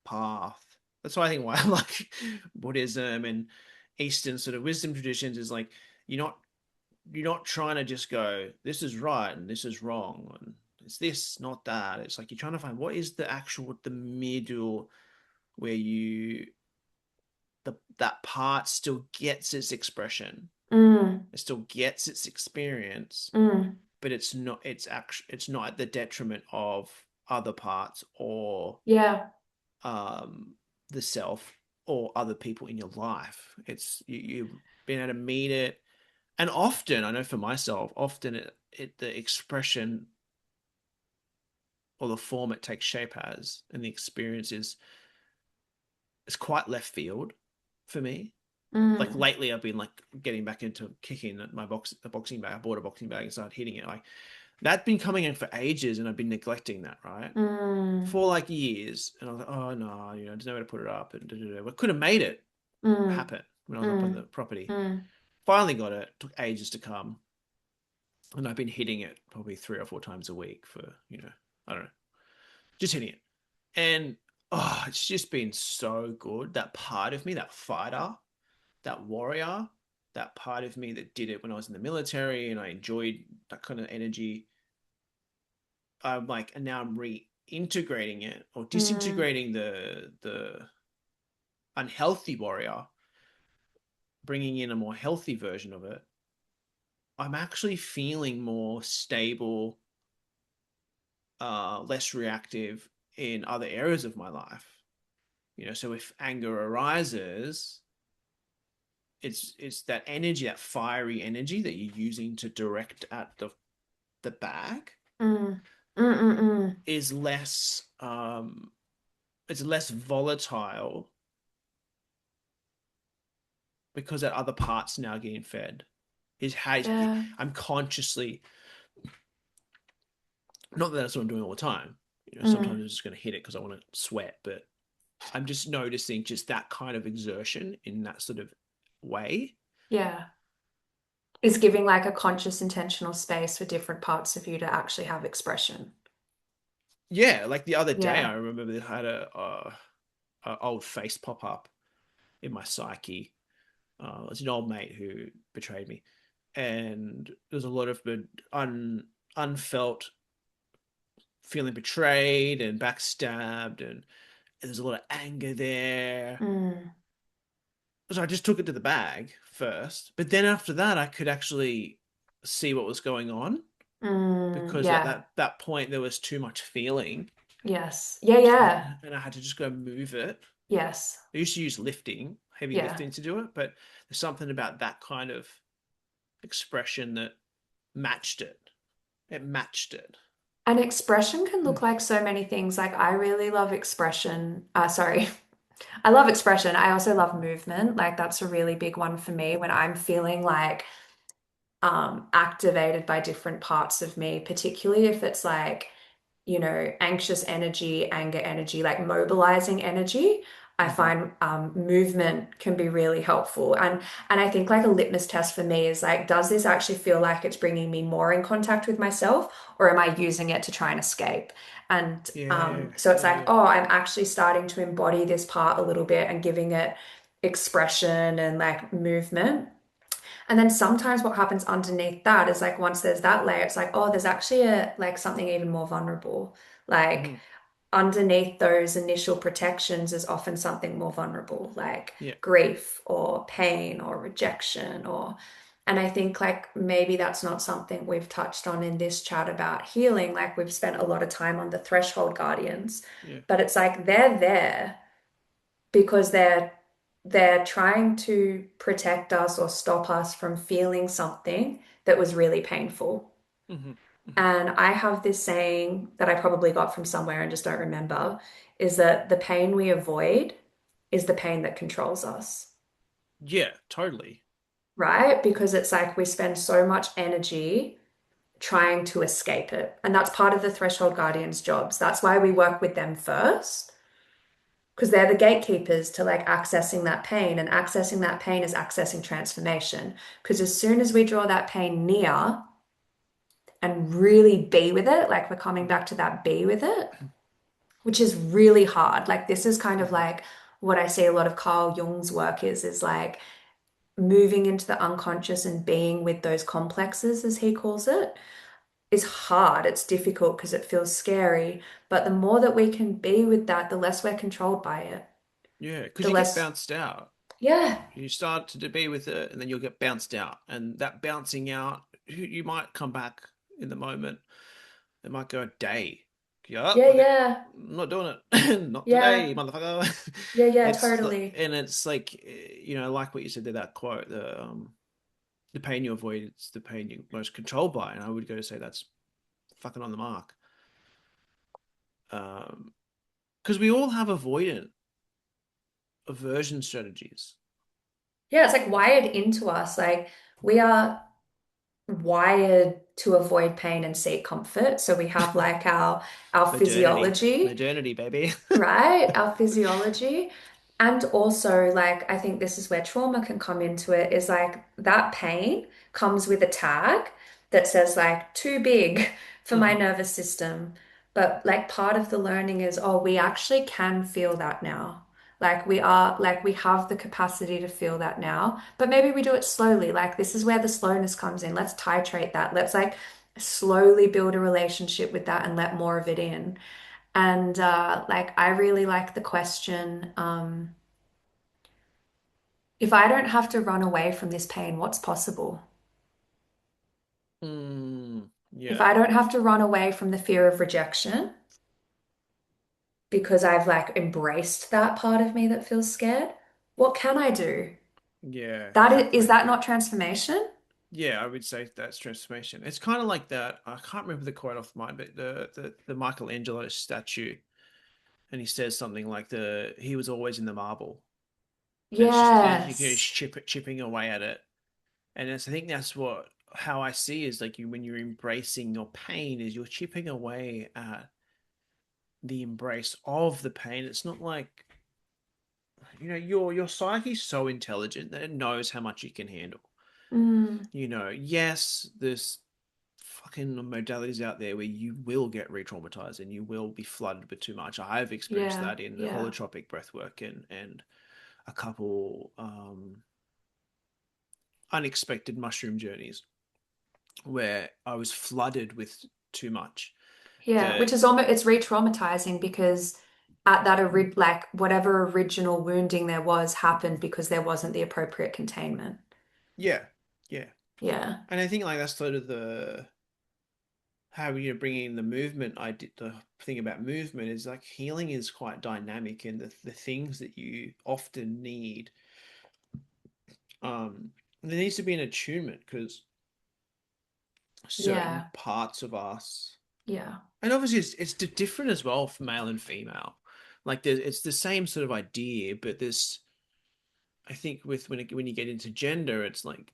path. That's why I think why I like Buddhism and Eastern sort of wisdom traditions is like you're not you're not trying to just go this is right and this is wrong and it's this not that. It's like you're trying to find what is the middle where you that part still gets its expression, Mm, it still gets its experience, mm, but it's not at the detriment of other parts or yeah. um the self or other people in your life. It's you've been able to meet it, and often I know for myself, often the expression or the form it takes shape as, and the experience is quite left field for me. Like Mm, lately, I've been like getting back into kicking my a boxing bag. I bought a boxing bag and started hitting it. Like that's been coming in for ages, and I've been neglecting that, right? mm, For like years, and I was like, oh no, there's nowhere to put it up, and da, da, da. I could have made it mm, happen when I was up on the mm, property. mm. Finally got it. Took ages to come, and I've been hitting it probably 3 or 4 times a week for I don't know, just hitting it, and oh, it's just been so good. That part of me, that fighter, that warrior, that part of me that did it when I was in the military, and I enjoyed that kind of energy. I'm like, and now I'm reintegrating it or Mm, disintegrating the unhealthy warrior, bringing in a more healthy version of it. I'm actually feeling more stable, less reactive in other areas of my life. So if anger arises, it's that energy, that fiery energy that you're using to direct at the bag mm, mm, mm, mm. is less it's less volatile because that other part's now getting fed. Is how Yeah, I'm consciously, not that that's what I'm doing all the time. Sometimes mm, I'm just going to hit it because I want to sweat, but I'm just noticing just that kind of exertion in that sort of way. yeah. Is giving like a conscious, intentional space for different parts of you to actually have expression. Yeah, like the other day, I Yeah. remember they had a old face pop up in my psyche. It was an old mate who betrayed me, and there's a lot of unfelt feeling betrayed and backstabbed, and there's a lot of anger there. Mm, So I just took it to the bag first, but then after that, I could actually see what was going on because at yeah. that point there was too much feeling, Yes. Yeah, yeah. and I had to just go move it. Yes. I used to use lifting, heavy Yeah. lifting to do it, but there's something about that kind of expression that matched it. It matched it. And expression can look like so many things. Like I really love expression. Sorry. I love expression. I also love movement. Like that's a really big one for me when I'm feeling like activated by different parts of me, particularly if it's like, anxious energy, anger energy, like mobilizing energy. I Hmm. find movement can be really helpful. And I think like a litmus test for me is like, does this actually feel like it's bringing me more in contact with myself, or am I using it to try and escape? And Yeah, so it's yeah, like, yeah. oh, I'm actually starting to embody this part a little bit and giving it expression and like movement. And then sometimes what happens underneath that is like once there's that layer, it's like, oh, there's actually a like something even more vulnerable. Like Hmm. underneath those initial protections is often something more vulnerable, like Yeah. grief or pain or rejection or and I think like maybe that's not something we've touched on in this chat about healing. Like we've spent a lot of time on the threshold guardians, Yeah. but it's like they're there because they're trying to protect us or stop us from feeling something that was really painful. Hmm. Hmm. And I have this saying that I probably got from somewhere and just don't remember is that the pain we avoid is the pain that controls us, Yeah, totally. right? Because it's like we spend so much energy trying to escape it. And that's part of the threshold guardians' jobs. That's why we work with them first because they're the gatekeepers to like accessing that pain, and accessing that pain is accessing transformation, because as soon as we draw that pain near and really be with it, like we're coming back to that be with it, which is really hard. Like this is kind of Hmm. like what I see a lot of Carl Jung's work is like moving into the unconscious and being with those complexes, as he calls it, is hard. It's difficult because it feels scary, but the more that we can be with that, the less we're controlled by it. Yeah, because The you get less, bounced out. yeah. You start to be with it, and then you'll get bounced out. And that bouncing out, you might come back in the moment. It might go a day. Yeah, Yeah, okay, yeah, I'm not doing it. Not yeah, today, motherfucker. yeah, yeah, It's totally. and it's like like what you said there, that quote, the pain you avoid, it's the pain you're most controlled by. And I would go to say that's fucking on the mark. Because we all have avoidant aversion strategies. Yeah, it's like wired into us. Like we are wired to avoid pain and seek comfort. So we have like our Modernity, physiology, modernity, baby. right? Our physiology. And also, like, I think this is where trauma can come into it, is like that pain comes with a tag that says, like, too big for my Hmm. nervous system. But, like, part of the learning is, oh, we actually can feel that now. Like, we have the capacity to feel that now, but maybe we do it slowly. Like, this is where the slowness comes in. Let's titrate that. Let's, like, slowly build a relationship with that and let more of it in. And like I really like the question, if I don't have to run away from this pain, what's possible? If Yeah, I don't have to run away from the fear of rejection because I've like embraced that part of me that feels scared, what can I do? yeah, Is exactly. that not transformation? Yeah, I would say that's transformation. It's kind of like that. I can't remember the quote off mine, but the Michelangelo statue, and he says something like the he was always in the marble, and it's just you can Yes. chipping away at it, and I think that's what how I see is like when you're embracing your pain is you're chipping away at the embrace of the pain. It's not like your psyche's so intelligent that it knows how much you can handle. Mm, Yes, there's fucking modalities out there where you will get re-traumatized and you will be flooded with too much. I've experienced yeah, that in the yeah, holotropic breath work and a couple unexpected mushroom journeys where I was flooded with too much. yeah. Which That is almost it's re-traumatizing because at that like whatever original wounding there was happened because there wasn't the appropriate containment. Yeah, yeah, Yeah. and I think like that's sort of the how bringing in the movement. I did the thing about movement is like healing is quite dynamic, and the things that you often need there needs to be an attunement because certain Yeah. parts of us, Yeah. and obviously it's different as well for male and female. Like it's the same sort of idea, but this I think with when you get into gender, it's like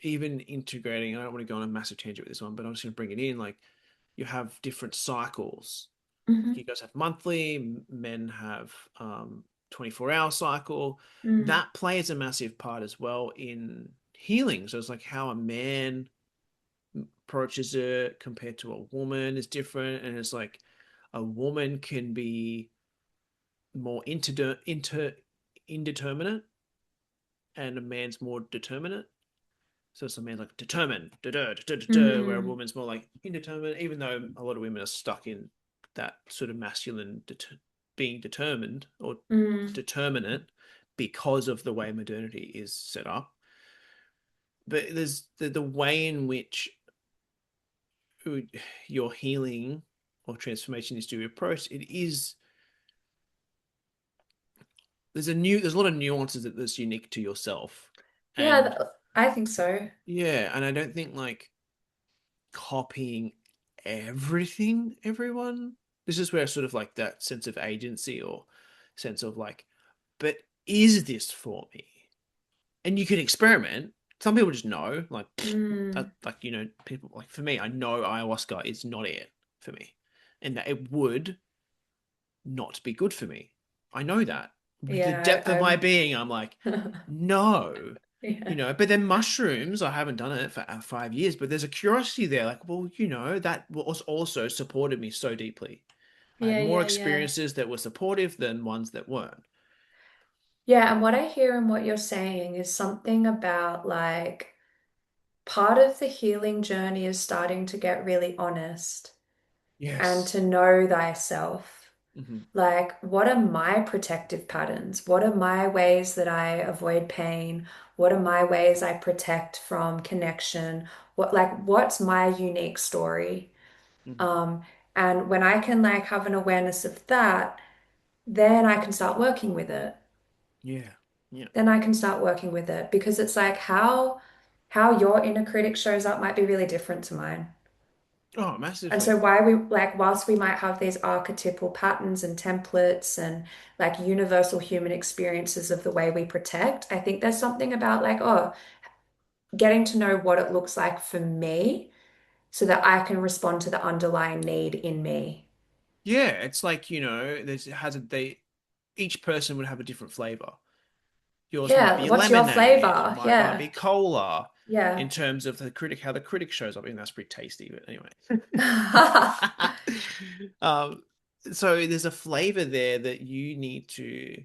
even integrating. I don't want to go on a massive tangent with this one, but I'm just going to bring it in. Like you have different cycles. Hmm. You guys have monthly, men have 24-hour cycle. Mm, That plays a massive part as well in healing. So it's like how a man approaches it compared to a woman is different. And it's like a woman can be more indeterminate and a man's more determinate. So some man's like determined, da da da da da, where a mm, woman's more like indeterminate, even though a lot of women are stuck in that sort of masculine being determined or mm. determinate because of the way modernity is set up. But there's the way in which your healing or transformation is to be approached. It is there's a lot of nuances that's unique to yourself, Yeah, and I think so. yeah, and I don't think like copying everything everyone. This is where sort of like that sense of agency or sense of like, but is this for me? And you can experiment. Some people just know, like, that, Mm, like people like for me, I know ayahuasca is not it for me, and that it would not be good for me. I know that with the yeah, depth of my being, I'm like, no, yeah, But then mushrooms, I haven't done it for 5 years, but there's a curiosity there. Like, well, that was also supported me so deeply. I had yeah, more yeah, yeah. experiences that were supportive than ones that weren't. Yeah, and what I hear in what you're saying is something about like part of the healing journey is starting to get really honest and to Yes. know thyself. Hmm. Like, what are my protective patterns? What are my ways that I avoid pain? What are my ways I protect from connection? What's my unique story? Hmm. Um, and when I can like have an awareness of that, then I can start working with it. Yeah. Yeah. Then I can start working with it because it's like how your inner critic shows up might be really different to mine. Oh, And so massively. why we like whilst we might have these archetypal patterns and templates and like universal human experiences of the way we protect, I think there's something about like, oh, getting to know what it looks like for me so that I can respond to the underlying need in me. Yeah, it's like, there's has a they each person would have a different flavor. Yours might Yeah, be what's your lemonade, flavor? mine might Yeah. be cola in Yeah. terms of how the critic shows up. I mean, that's pretty tasty, but anyway. Um, so there's a flavor there that you need to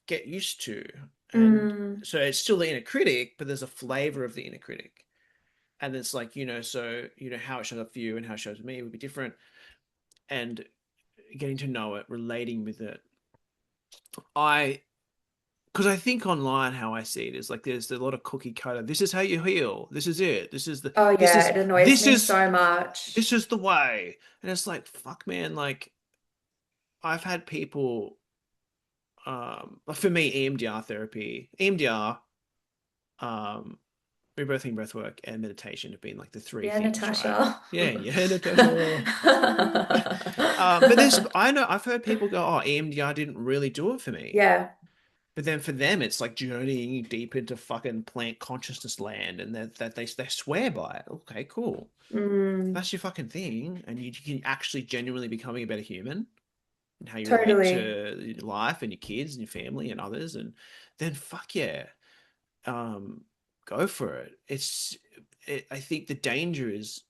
get used to. And Mm, so it's still the inner critic, but there's a flavor of the inner critic. And it's like, so how it shows up for you and how it shows up for me would be different. And getting to know it, relating with it. I because I think online how I see it is like there's a lot of cookie cutter. This is how you heal. This is it. This is the oh this yeah, is it annoys this me is so much. this is the way. And it's like fuck man, like I've had people for me EMDR therapy, EMDR, um rebirthing breathwork and meditation have been like the three Yeah, things, right? Natasha. Yeah, yeah, Natasha. But I know I've heard people go, oh, EMDR didn't really do it for me. Yeah. But then for them, it's like journeying deep into fucking plant consciousness land, and that they swear by it. Okay, cool. If Mm, that's your fucking thing, and you can actually genuinely becoming a better human, and how you relate totally. to life and your kids and your family and others, and then fuck yeah, um, go for it. I think the danger is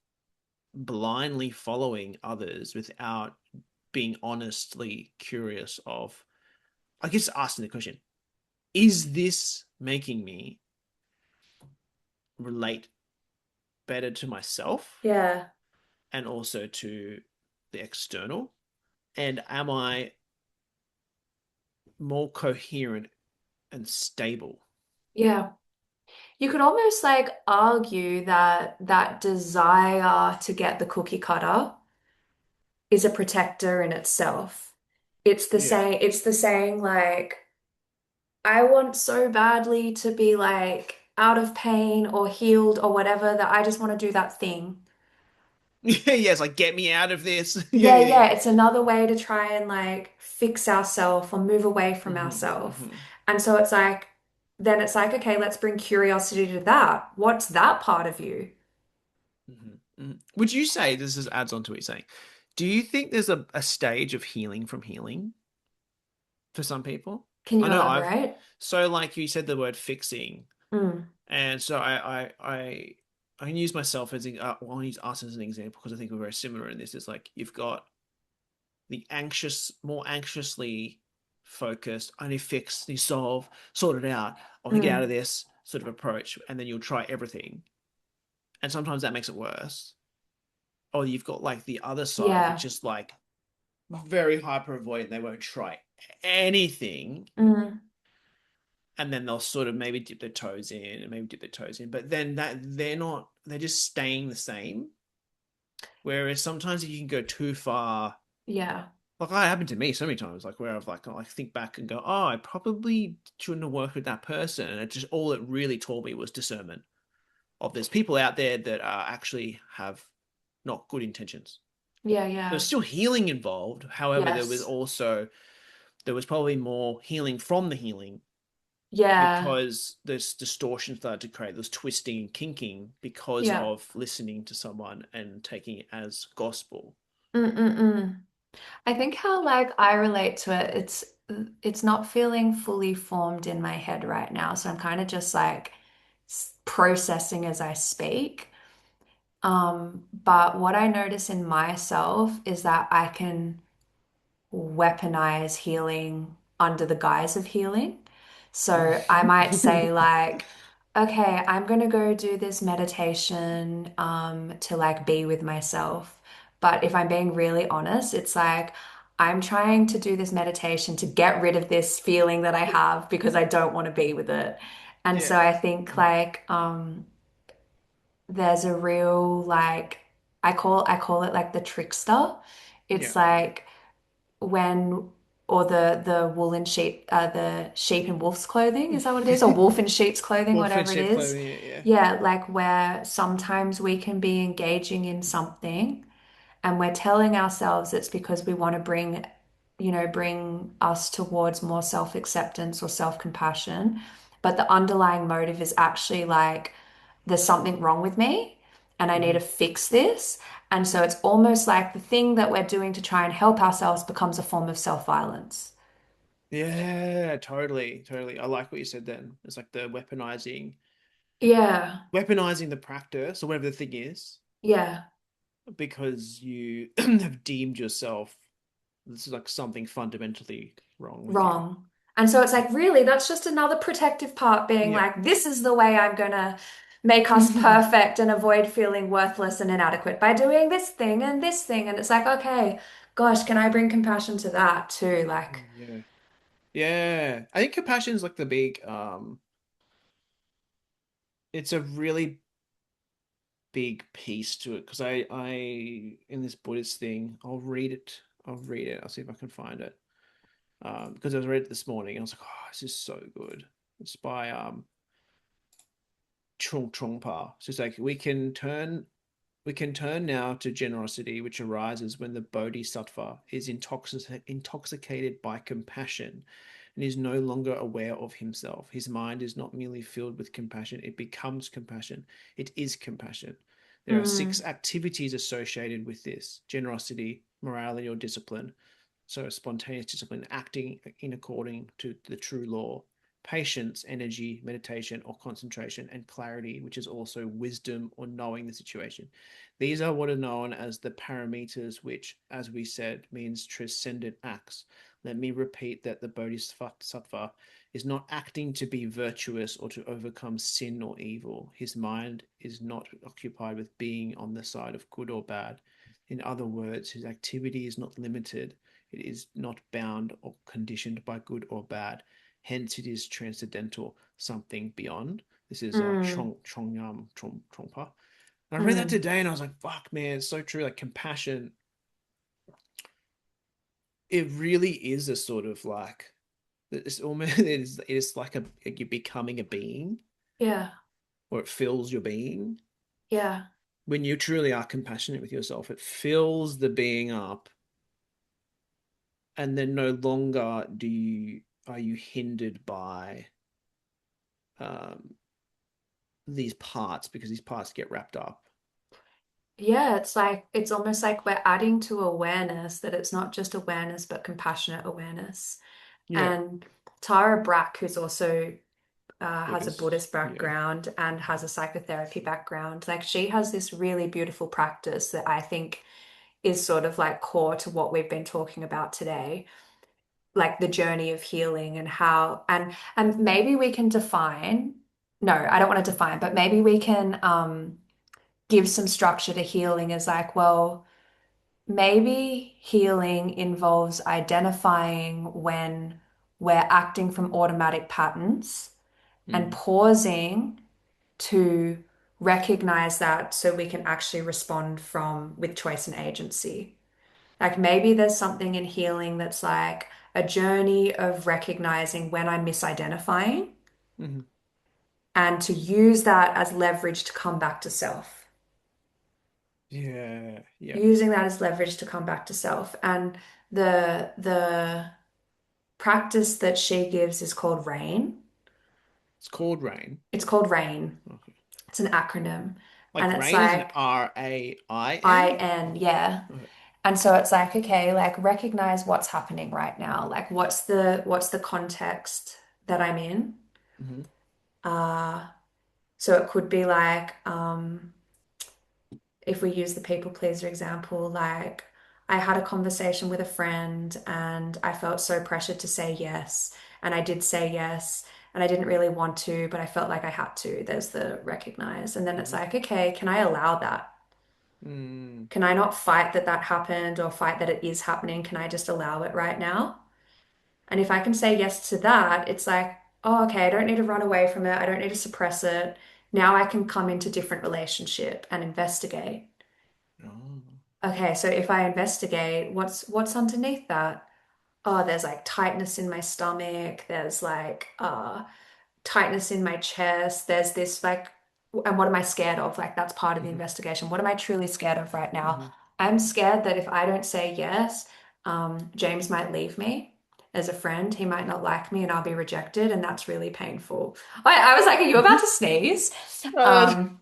blindly following others without being honestly curious of, I guess, asking the question: is this making me relate better to myself Yeah. and also to the external? And am I more coherent and stable? Yeah. You could almost like argue that that desire to get the cookie cutter is a protector in itself. Yeah. It's the saying like, I want so badly to be like out of pain or healed or whatever that I just want to do that thing. Yeah, yeah, it's like get me out of this. Yeah, Yeah, yeah, yeah, yeah. it's another way to try and like fix ourselves or move away from Hmm. ourselves. Hmm. And so it's like, then it's like, okay, let's bring curiosity to that. What's that part of you? Hmm. Hmm. Would you say this is adds on to what you're saying? Do you think there's a stage of healing from healing for some people? Can I you know I've elaborate? so like you said the word fixing, Mm, and so I can use myself as well, I'll use us as an example because I think we're very similar in this. It's like you've got the anxious, more anxiously focused, I need to fix, I need to solve, sort it out, I want to get out of mm, this sort of approach, and then you'll try everything, and sometimes that makes it worse. Or you've got like the other side, which yeah. is like very hyper avoidant. They won't try anything, Mm, and then they'll sort of maybe dip their toes in and maybe dip their toes in, but then that they're not, they're just staying the same. Whereas sometimes if you can go too far, yeah. like that happened to me so many times, like where I've like I think back and go, oh, I probably shouldn't have worked with that person, and it just all it really taught me was discernment of there's people out there that actually have not good intentions. Yeah, There's yeah. still healing involved. However, Yes. there was probably more healing from the healing Yeah. because this distortion started to create, this twisting and kinking because Yeah. of listening to someone and taking it as gospel. Mm-mm-mm. I think how like I relate to it, it's not feeling fully formed in my head right now. So I'm kind of just like processing as I speak. But what I notice in myself is that I can weaponize healing under the guise of healing. So I might say like, okay, I'm gonna go do this meditation to like be with myself. But if I'm being really honest, it's like I'm trying to do this meditation to get rid of this feeling that I have because I don't want to be with it. And so Yeah. I think like there's a real like I call it like the trickster. Yeah. It's like when or the wool and sheep the sheep in wolf's clothing, is that what it is? Or wolf in sheep's clothing, Wolf in whatever it sheep is. clothing. Yeah. Yeah, like where sometimes we can be engaging in something and we're telling ourselves it's because we want to bring us towards more self-acceptance or self-compassion, but the underlying motive is actually like there's something wrong with me and I need Hmm. to fix this. And so it's almost like the thing that we're doing to try and help ourselves becomes a form of self-violence. Yeah. Totally. Totally. I like what you said then. It's like the Yeah, weaponizing the practice or whatever the thing is yeah, because you have deemed yourself this is like something fundamentally wrong with you. wrong. And so it's like, really, that's just another protective part being Yeah. like, this is the way I'm gonna make us perfect and avoid feeling worthless and inadequate by doing this thing and this thing. And it's like, okay, gosh, can I bring compassion to that too? Like, Yeah. Yeah. I think compassion is like the big it's a really big piece to it because I in this Buddhist thing, I'll read it. I'll see if I can find it. Because I was read it this morning and I was like, oh, this is so good. It's by Chung Trungpa. So it's like we can turn now to generosity, which arises when the bodhisattva is intoxicated by compassion and is no longer aware of himself. His mind is not merely filled with compassion, it becomes compassion. It is compassion. There are six mm, activities associated with this: generosity, morality or discipline. So, spontaneous discipline, acting in according to the true law, patience, energy, meditation or concentration, and clarity, which is also wisdom or knowing the situation. These are what are known as the paramitas, which, as we said, means transcendent acts. Let me repeat that the Bodhisattva is not acting to be virtuous or to overcome sin or evil. His mind is not occupied with being on the side of good or bad. In other words, his activity is not limited. It is not bound or conditioned by good or bad. Hence, it is transcendental, something beyond. This is mm, Trongpa. And I read that mm. today and I was like, fuck, man, it's so true. Like compassion, it really is a sort of like, it's almost, it is like you're becoming a being Yeah, or it fills your being. yeah. When you truly are compassionate with yourself, it fills the being up. And then no longer are you hindered by um, these parts because these parts get wrapped up. Yeah, it's like it's almost like we're adding to awareness that it's not just awareness, but compassionate awareness. Yeah. And Tara Brach, who's also has a Buddhist. Buddhist Yeah. background and has a psychotherapy background, like she has this really beautiful practice that I think is sort of like core to what we've been talking about today, like the journey of healing and how and maybe we can define, no, I don't want to define, but maybe we can give some structure to healing as like, well, maybe healing involves identifying when we're acting from automatic patterns and Mm. pausing to recognize that so we can actually respond from with choice and agency. Like maybe there's something in healing that's like a journey of recognizing when I'm misidentifying Hmm. and to use that as leverage to come back to self. Yeah. Yeah. Using that as leverage to come back to self. And the practice that she gives is called RAIN. It's called rain. It's called RAIN. Okay. It's an acronym. Like And it's rain is an like RAIN. IN, yeah. Okay. And so it's like, okay, like recognize what's happening right now. Like what's the context that I'm in? Hmm. Uh, so it could be like, if we use the people pleaser example, like I had a conversation with a friend and I felt so pressured to say yes. And I did say yes. And I didn't really want to, but I felt like I had to. There's the recognize. And then it's Hmm. like, okay, can I allow that? Mm. Can I not fight that that happened or fight that it is happening? Can I just allow it right now? And if I can say yes to that, it's like, oh, okay, I don't need to run away from it. I don't need to suppress it. Now I can come into different relationship and investigate. Oh. Okay, so if I investigate, what's underneath that? Oh, there's like tightness in my stomach. There's like tightness in my chest. There's this like, and what am I scared of? Like that's part of the Hmm. investigation. What am I truly scared of right now? Hmm. I'm scared that if I don't say yes, James might leave me as a friend. He might not like me and I'll be rejected, and that's really painful. I was like, are you about to sneeze? Oh, Um,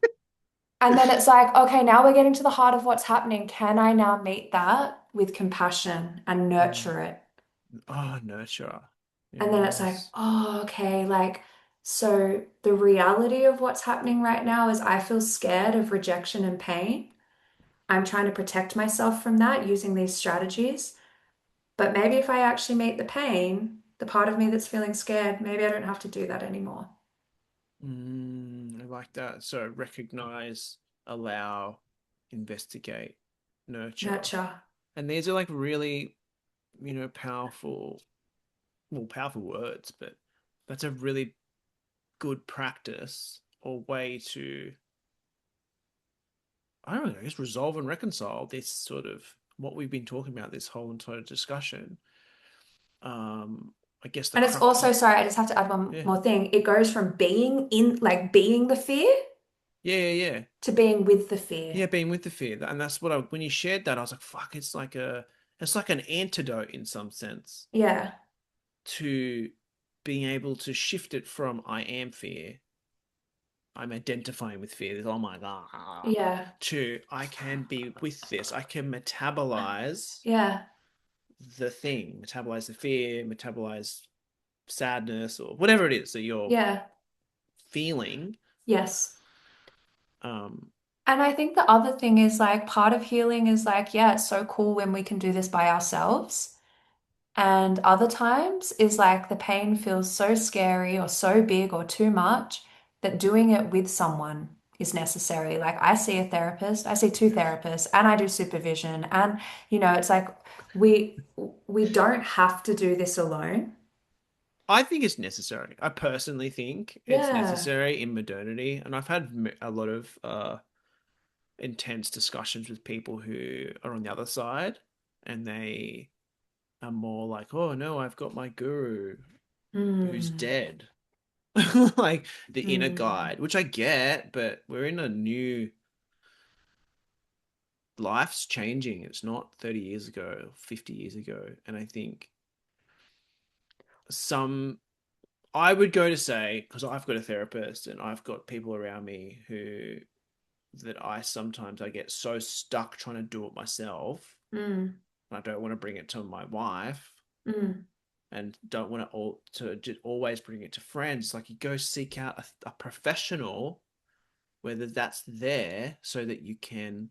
and then it's like, okay, now we're getting to the heart of what's happening. Can I now meet that with compassion and mm. nurture it? Oh, nurture. And then it's like, Yes. oh, okay, like, so the reality of what's happening right now is I feel scared of rejection and pain. I'm trying to protect myself from that using these strategies. But maybe if I actually meet the pain, the part of me that's feeling scared, maybe I don't have to do that anymore. I like that. So recognize, allow, investigate, nurture. Nurture. And these are like really, powerful, well, powerful words, but that's a really good practice or way to, I don't know, I guess resolve and reconcile this sort of what we've been talking about this whole entire discussion. I guess the And it's crux also, of, sorry, I just have to add one yeah, more thing. It goes from being in, like being the fear yeah, yeah, yeah. to being with the fear. Yeah, being with the fear. And that's what I, when you shared that, I was like, fuck, it's like an antidote in some sense Yeah, to being able to shift it from I am fear, I'm identifying with fear, this, oh my God, yeah, to I can be with this. I can metabolize yeah, metabolize the fear, metabolize sadness or whatever it is that you're yeah, feeling. yes. Um, And I think the other thing is like part of healing is like, yeah, it's so cool when we can do this by ourselves. And other times is like the pain feels so scary or so big or too much that doing it with someone is necessary. Like I see a therapist, I see two yes. therapists, and I do supervision. And it's like we don't have to do this alone. I think it's necessary. I personally think it's Yeah. necessary in modernity, and I've had a lot of intense discussions with people who are on the other side, and they are more like, "Oh no, I've got my guru who's Mm, dead," like the inner mm. guide, which I get, but we're in a new life's changing. It's not 30 years ago, 50 years ago, and I think some I would go to say, because I've got a therapist and I've got people around me who that I get so stuck trying to do it myself. Mm. I don't want to bring it to my wife Mm. and don't want to just always bring it to friends. Like you go seek out a professional, whether that's there so that you can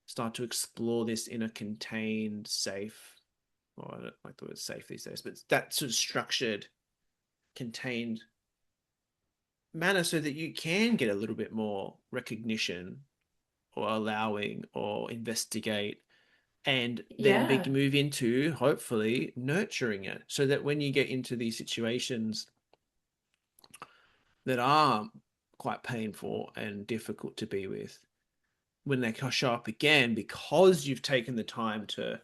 start to explore this in a contained, safe, or I don't like the word safe these days, but that sort of structured, contained manner so that you can get a little bit more recognition or allowing or investigate and then Yeah. move into hopefully nurturing it so that when you get into these situations that are quite painful and difficult to be with, when they show up again, because you've taken the time to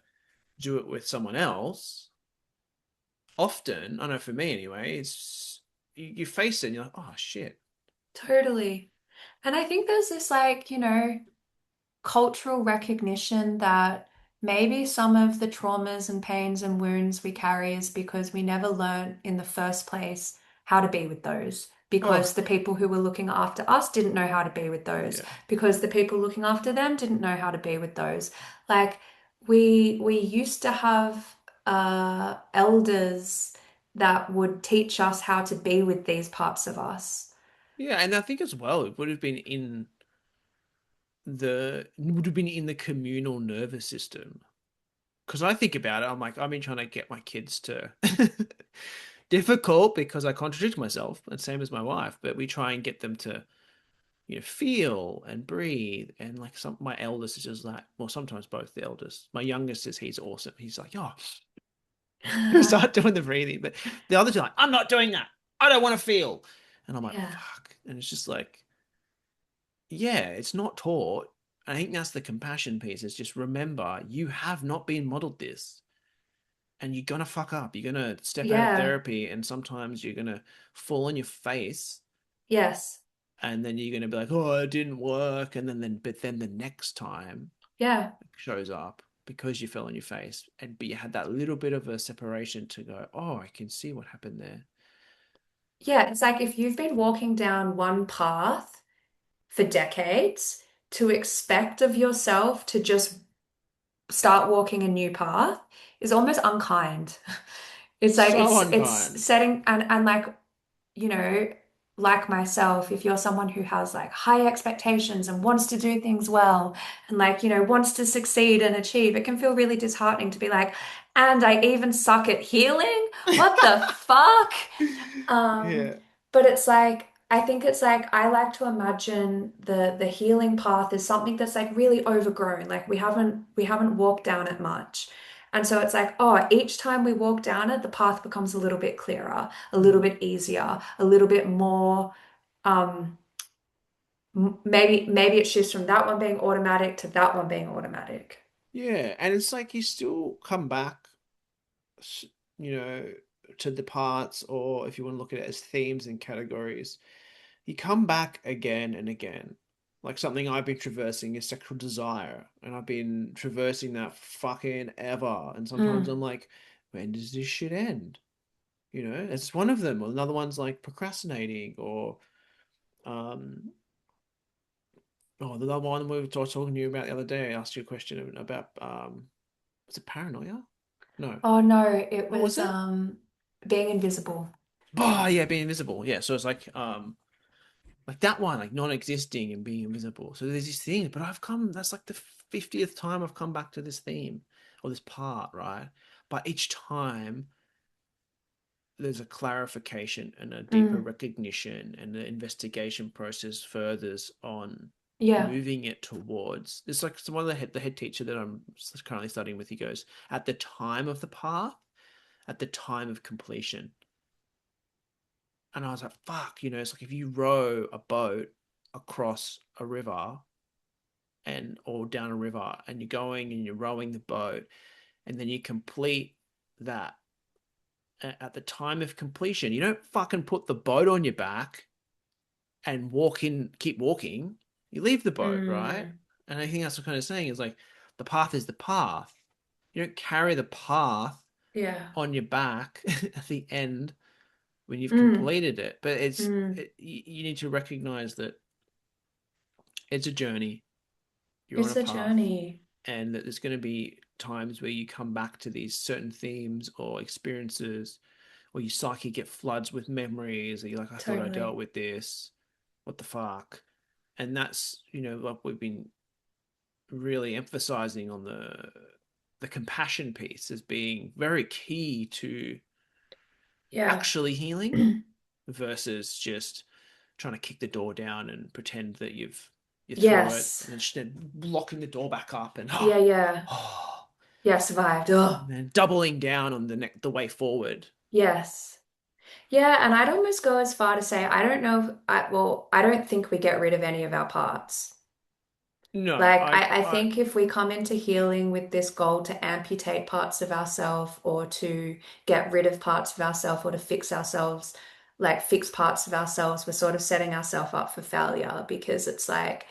do it with someone else, often, I know for me anyway, it's you face it and you're like, oh shit. Totally. And I think there's this like, cultural recognition that maybe some of the traumas and pains and wounds we carry is because we never learned in the first place how to be with those. Oh, Because the people who were looking after us didn't know how to be with those. yeah. Because the people looking after them didn't know how to be with those. Like we used to have elders that would teach us how to be with these parts of us. Yeah, and I think as well, it would have been in the communal nervous system. Because I think about it, I'm like, I've been trying to get my kids to difficult because I contradict myself, and same as my wife, but we try and get them to, feel and breathe. And like my eldest is just like, well, sometimes both the eldest. My youngest is he's awesome. He's like, oh, we start doing the breathing, but the others are like, I'm not doing that. I don't want to feel. And I'm like, Yeah. fuck. And it's just like, yeah, it's not taught. I think that's the compassion piece is just remember you have not been modeled this and you're gonna fuck up. You're gonna step out of Yeah. therapy and sometimes you're gonna fall on your face Yes. and then you're gonna be like, oh, it didn't work. And then the next time Yeah. it shows up because you fell on your face but you had that little bit of a separation to go, oh, I can see what happened there. Yeah, it's like if you've been walking down one path for decades, to expect of yourself to just start walking a new path is almost unkind. It's like So it's unkind. setting and like, you know, like myself, if you're someone who has like high expectations and wants to do things well and like, wants to succeed and achieve, it can feel really disheartening to be like, and I even suck at healing. What the fuck? Um, Yeah. but it's like I think it's like I like to imagine the healing path is something that's like really overgrown. Like we haven't walked down it much. And so it's like, oh, each time we walk down it, the path becomes a little bit clearer, a little Mm. bit easier, a little bit more um maybe it shifts from that one being automatic to that one being automatic. Yeah, and it's like you still come back, s- you know, to the parts, or if you want to look at it as themes and categories, you come back again and again. Like something I've been traversing is sexual desire, and I've been traversing that fucking ever. And sometimes Mm. I'm like, when does this shit end? It's one of them. Or another one's like procrastinating, or um, oh, the other one we were talking to you about the other day. I asked you a question about was it paranoia? No. Oh no, it What was was it? being invisible. Oh yeah, being invisible. Yeah, so it's like that one, like non-existing and being invisible. So there's these things, but that's like the 50th time I've come back to this theme or this part, right? But each time there's a clarification and a deeper Mm. recognition and the investigation process furthers on Yeah. moving it towards it's like one of the head teacher that I'm currently studying with, he goes, at the time of the path, at the time of completion. And I was like, fuck, it's like if you row a boat across a river and or down a river and you're going and you're rowing the boat and then you complete that at the time of completion, you don't fucking put the boat on your back and keep walking. You leave the boat, right? Mm. And I think that's what kind of saying is like the path is the path. You don't carry the path Yeah. on your back at the end when you've Mm. completed it. But Mm. you need to recognize that it's a journey. You're on a It's a path, journey. and that there's going to be times where you come back to these certain themes or experiences, or your psyche get floods with memories, or you're like, I thought I dealt Totally. with this. What the fuck? And that's, what we've been really emphasizing on the compassion piece as being very key to Yeah. actually healing versus just trying to kick the door down and pretend that you're through it, Yes. and then just locking the door back up and Yeah, yeah. oh, Yeah, survived. Oh, and then doubling down on the way forward. yes. Yeah, and I'd almost go as far to say I don't know if I don't think we get rid of any of our parts. No, Like, I I I think if we come into healing with this goal to amputate parts of ourselves or to get rid of parts of ourselves or to fix ourselves, like fix parts of ourselves, we're sort of setting ourselves up for failure because it's like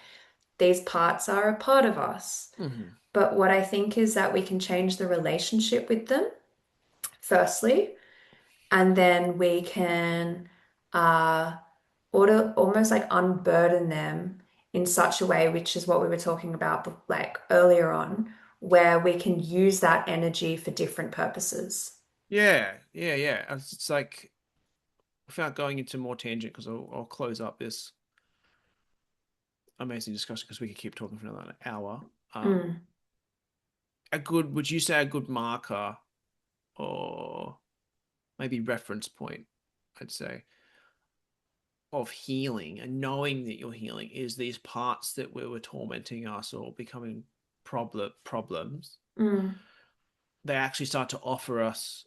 these parts are a part of us. mhm. But what I think is that we can change the relationship with them, firstly, and then we can uh, almost like unburden them in such a way, which is what we were talking about like earlier on, where we can use that energy for different purposes. Yeah, yeah, yeah. It's like, without going into more tangent, because I'll close up this amazing discussion because we could keep talking for another hour. Um, Mm, would you say a good marker or maybe reference point, I'd say, of healing and knowing that you're healing is these parts that were tormenting us or becoming problems. mm, They actually start to offer us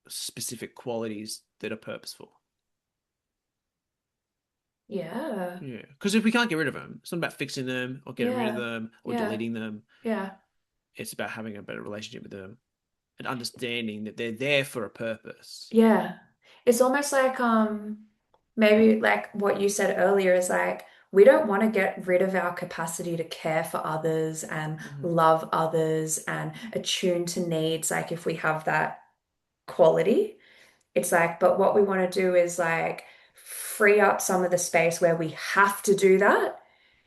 specific qualities that are purposeful. yeah, Yeah, because if we can't get rid of them, it's not about fixing them or getting rid of yeah, them or yeah, deleting them. yeah, It's about having a better relationship with them and understanding that they're there for a purpose. yeah. It's almost like maybe like what you said earlier is like we don't want to get rid of our capacity to care for others and Mm-hmm. love others and attune to needs, like if we have that quality. It's like, but what we want to do is like free up some of the space where we have to do that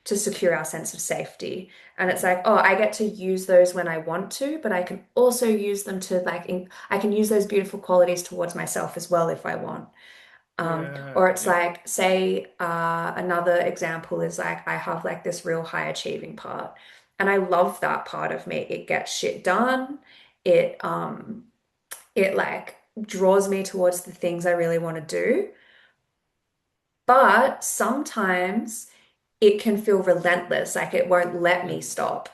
to secure our sense of safety. And it's Mm-hmm. like, oh, I get to use those when I want to, but I can also use them to like, I can use those beautiful qualities towards myself as well if I want. Yeah, Or it's yeah. like, say, another example is like, I have like this real high achieving part. And I love that part of me. It gets shit done. It, it like draws me towards the things I really want to do. But sometimes it can feel relentless, like it won't let me Mm-hmm. stop.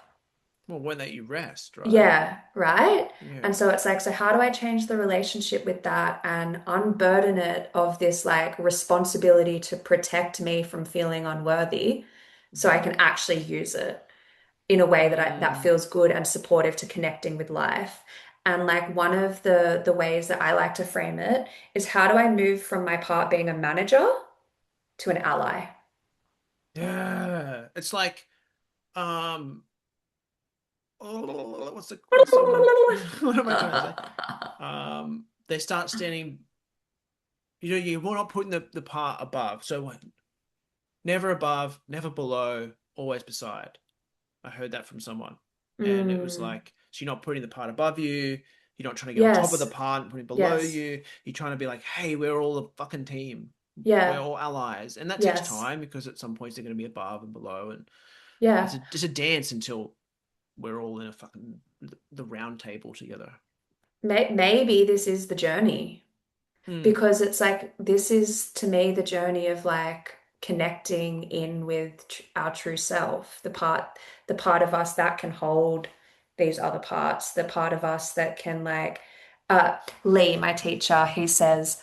Well, when that you rest, right? Yeah, right? Yeah. And so it's like, so how do I change the relationship with that and unburden it of this like responsibility to protect me from feeling unworthy so I can actually use it in a way that that Mm, feels good and supportive to connecting with life. And like one of the ways that I like to frame it is how do I move from my part being a manager to an ally? yeah. It's like, um, oh, what's someone? What am I trying to say? They start standing. You're not putting the part above. So what? Never above, never below, always beside. I heard that from someone, and it was Mm, like, so you're not putting the part above you. You're not trying to get on top of the yes, part and putting it below yes, you. You're trying to be like, hey, we're all a fucking team. We're yeah, all allies, and that takes yes, time because at some points they're going to be above and below, and yeah. it's a dance until we're all in a fucking the round table together. Maybe this is the journey. Mm, Because it's like this is to me the journey of like connecting in with our true self, the part of us that can hold these other parts, the part of us that can like Lee, my teacher, he says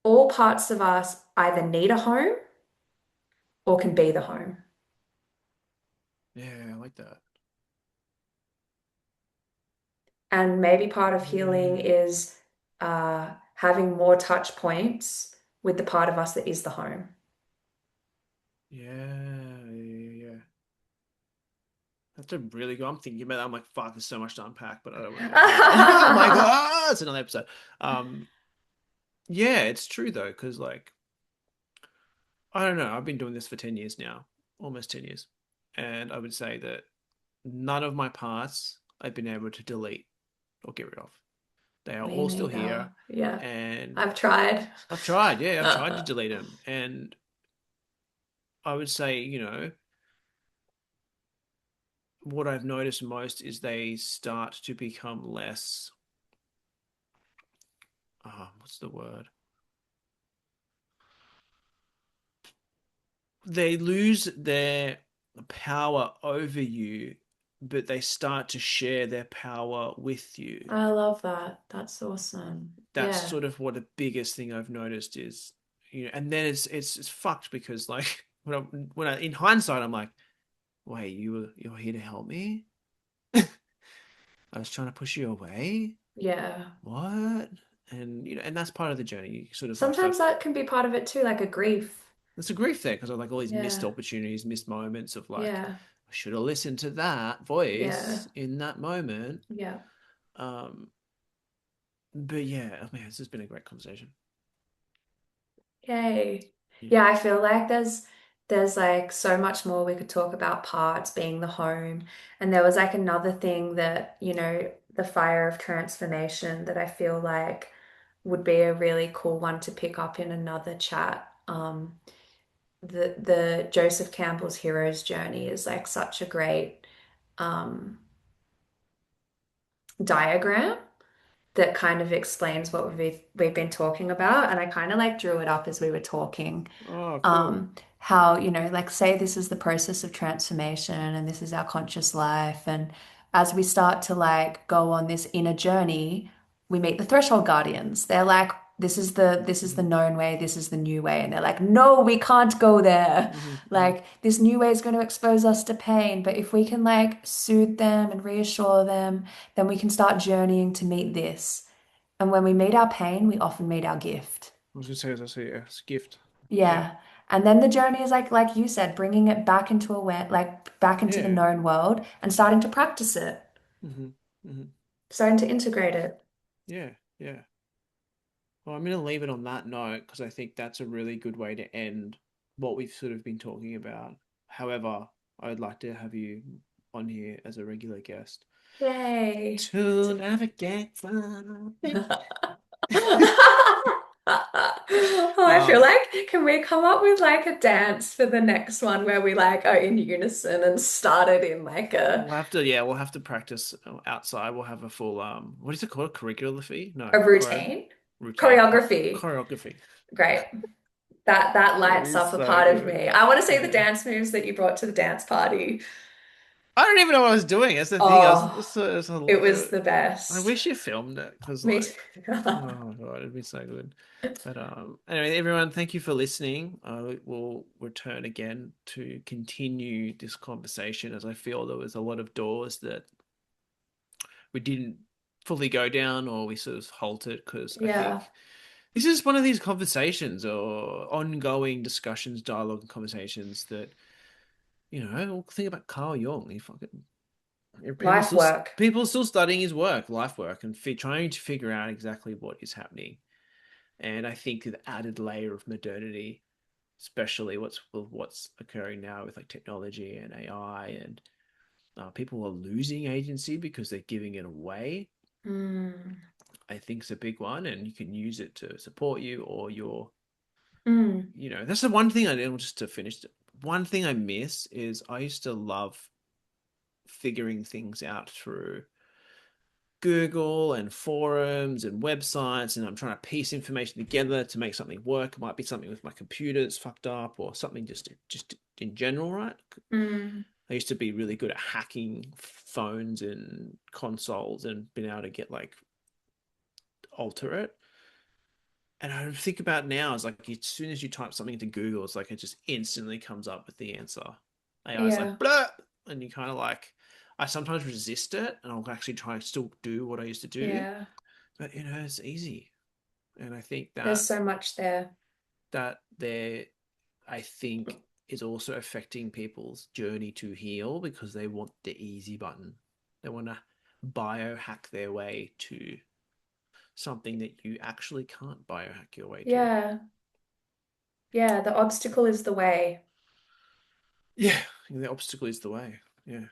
all parts of us either need a home or can be the home. yeah, I like that. And maybe part of healing Yeah, is having more touch points with the part of us that is the home. yeah, yeah, yeah. That's a really good. I'm thinking about that. I'm like, fuck, there's so much to unpack, but I don't want to get carried away. I'm like, ah, it's another episode. Um, yeah, it's true though, because like, I don't know. I've been doing this for 10 years now, almost 10 years. And I would say that none of my parts I've been able to delete or get rid of. They are Me all still here. neither. Yeah. And I've tried. I've tried, yeah, I've tried to delete them. And I would say, what I've noticed most is they start to become less, what's the word? They lose their power over you, but they start to share their power with you. I love that. That's awesome. That's Yeah. sort of what the biggest thing I've noticed is, and then it's fucked because like when I in hindsight I'm like, wait, you're here to help me? I was trying to push you away. Yeah. What? And and that's part of the journey. You sort of have to. Sometimes that can be part of it too, like a grief. There's a grief there because of like all these missed Yeah. opportunities, missed moments of like, Yeah. I should have listened to that Yeah. voice in that moment. Yeah. Um, but yeah, oh man, this has been a great conversation. Yay. Yeah. Yeah, I feel like there's like so much more we could talk about parts being the home. And there was like another thing that, the fire of transformation that I feel like would be a really cool one to pick up in another chat. The Joseph Campbell's hero's journey is like such a great um diagram that kind of explains what we've been talking about. And I kind of like drew it up as we were talking. Oh, cool. How, like say this is the process of transformation and this is our conscious life. And as we start to like go on this inner journey, we meet the threshold guardians. They're like, this is the Hmm. known way, this is the new way. And they're like, no, we can't go there. Hmm. Hmm. Like this new way is going to expose us to pain. But if we can like soothe them and reassure them, then we can start journeying to meet this. And when we meet our pain, we often meet our gift. I was gonna say that's a gift. Yeah. Yeah. And then the journey is like you said, bringing it back into like back into the Yeah. known world and starting to practice it, Hmm. Hmm. starting to integrate it. Yeah. Yeah. Well, I'm going to leave it on that note because I think that's a really good way to end what we've sort of been talking about. However, I would like to have you on here as a regular guest Yay. to navigate from Oh, I feel um, like, can we come up with like a dance for the next one where we like are in unison and start it in like we'll have to practice outside. We'll have a full what is it called? Choreography? No, a choreo routine? routine. Choreography. Choreography. Great. That It'll lights be up a so part of good. me. I want to see the Yeah. dance moves that you brought to the dance party. I don't even know what I was doing. That's the thing. Oh, it was the I best. wish you filmed it because Me like, too. oh god, it'd be so good. But anyway, everyone, thank you for listening. I will return again to continue this conversation as I feel there was a lot of doors that we didn't fully go down or we sort of halted because I Yeah. think this is one of these conversations or ongoing discussions, dialogue and conversations that, think about Carl Jung. He fucking Life work. people still studying his work, life work, and trying to figure out exactly what is happening. And I think the added layer of modernity, especially what's occurring now with like technology and AI, and people are losing agency because they're giving it away. Mm. I think is a big one, and you can use it to support you or Mm. that's the one thing I did just to finish. One thing I miss is I used to love figuring things out through Google and forums and websites, and I'm trying to piece information together to make something work. It might be something with my computer that's fucked up, or something just in general, right? Mm. I used to be really good at hacking phones and consoles and being able to get like alter it. And I think about now is like as soon as you type something into Google, it's like it just instantly comes up with the answer. AI is like Yeah. blah, and you kind of like I sometimes resist it, and I'll actually try and still do what I used to do, Yeah. but it's easy. And I think There's that so much there. that there I think is also affecting people's journey to heal because they want the easy button. They want to biohack their way to something that you actually can't biohack your way to. Yeah. Yeah. The obstacle is the way. Yeah, the obstacle is the way. Yeah.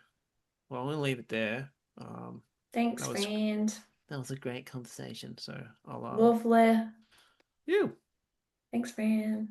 Well, I'm gonna leave it there. Um, Thanks, that was friend. that was a great conversation. So I'll Lovely. you. Thanks, friend.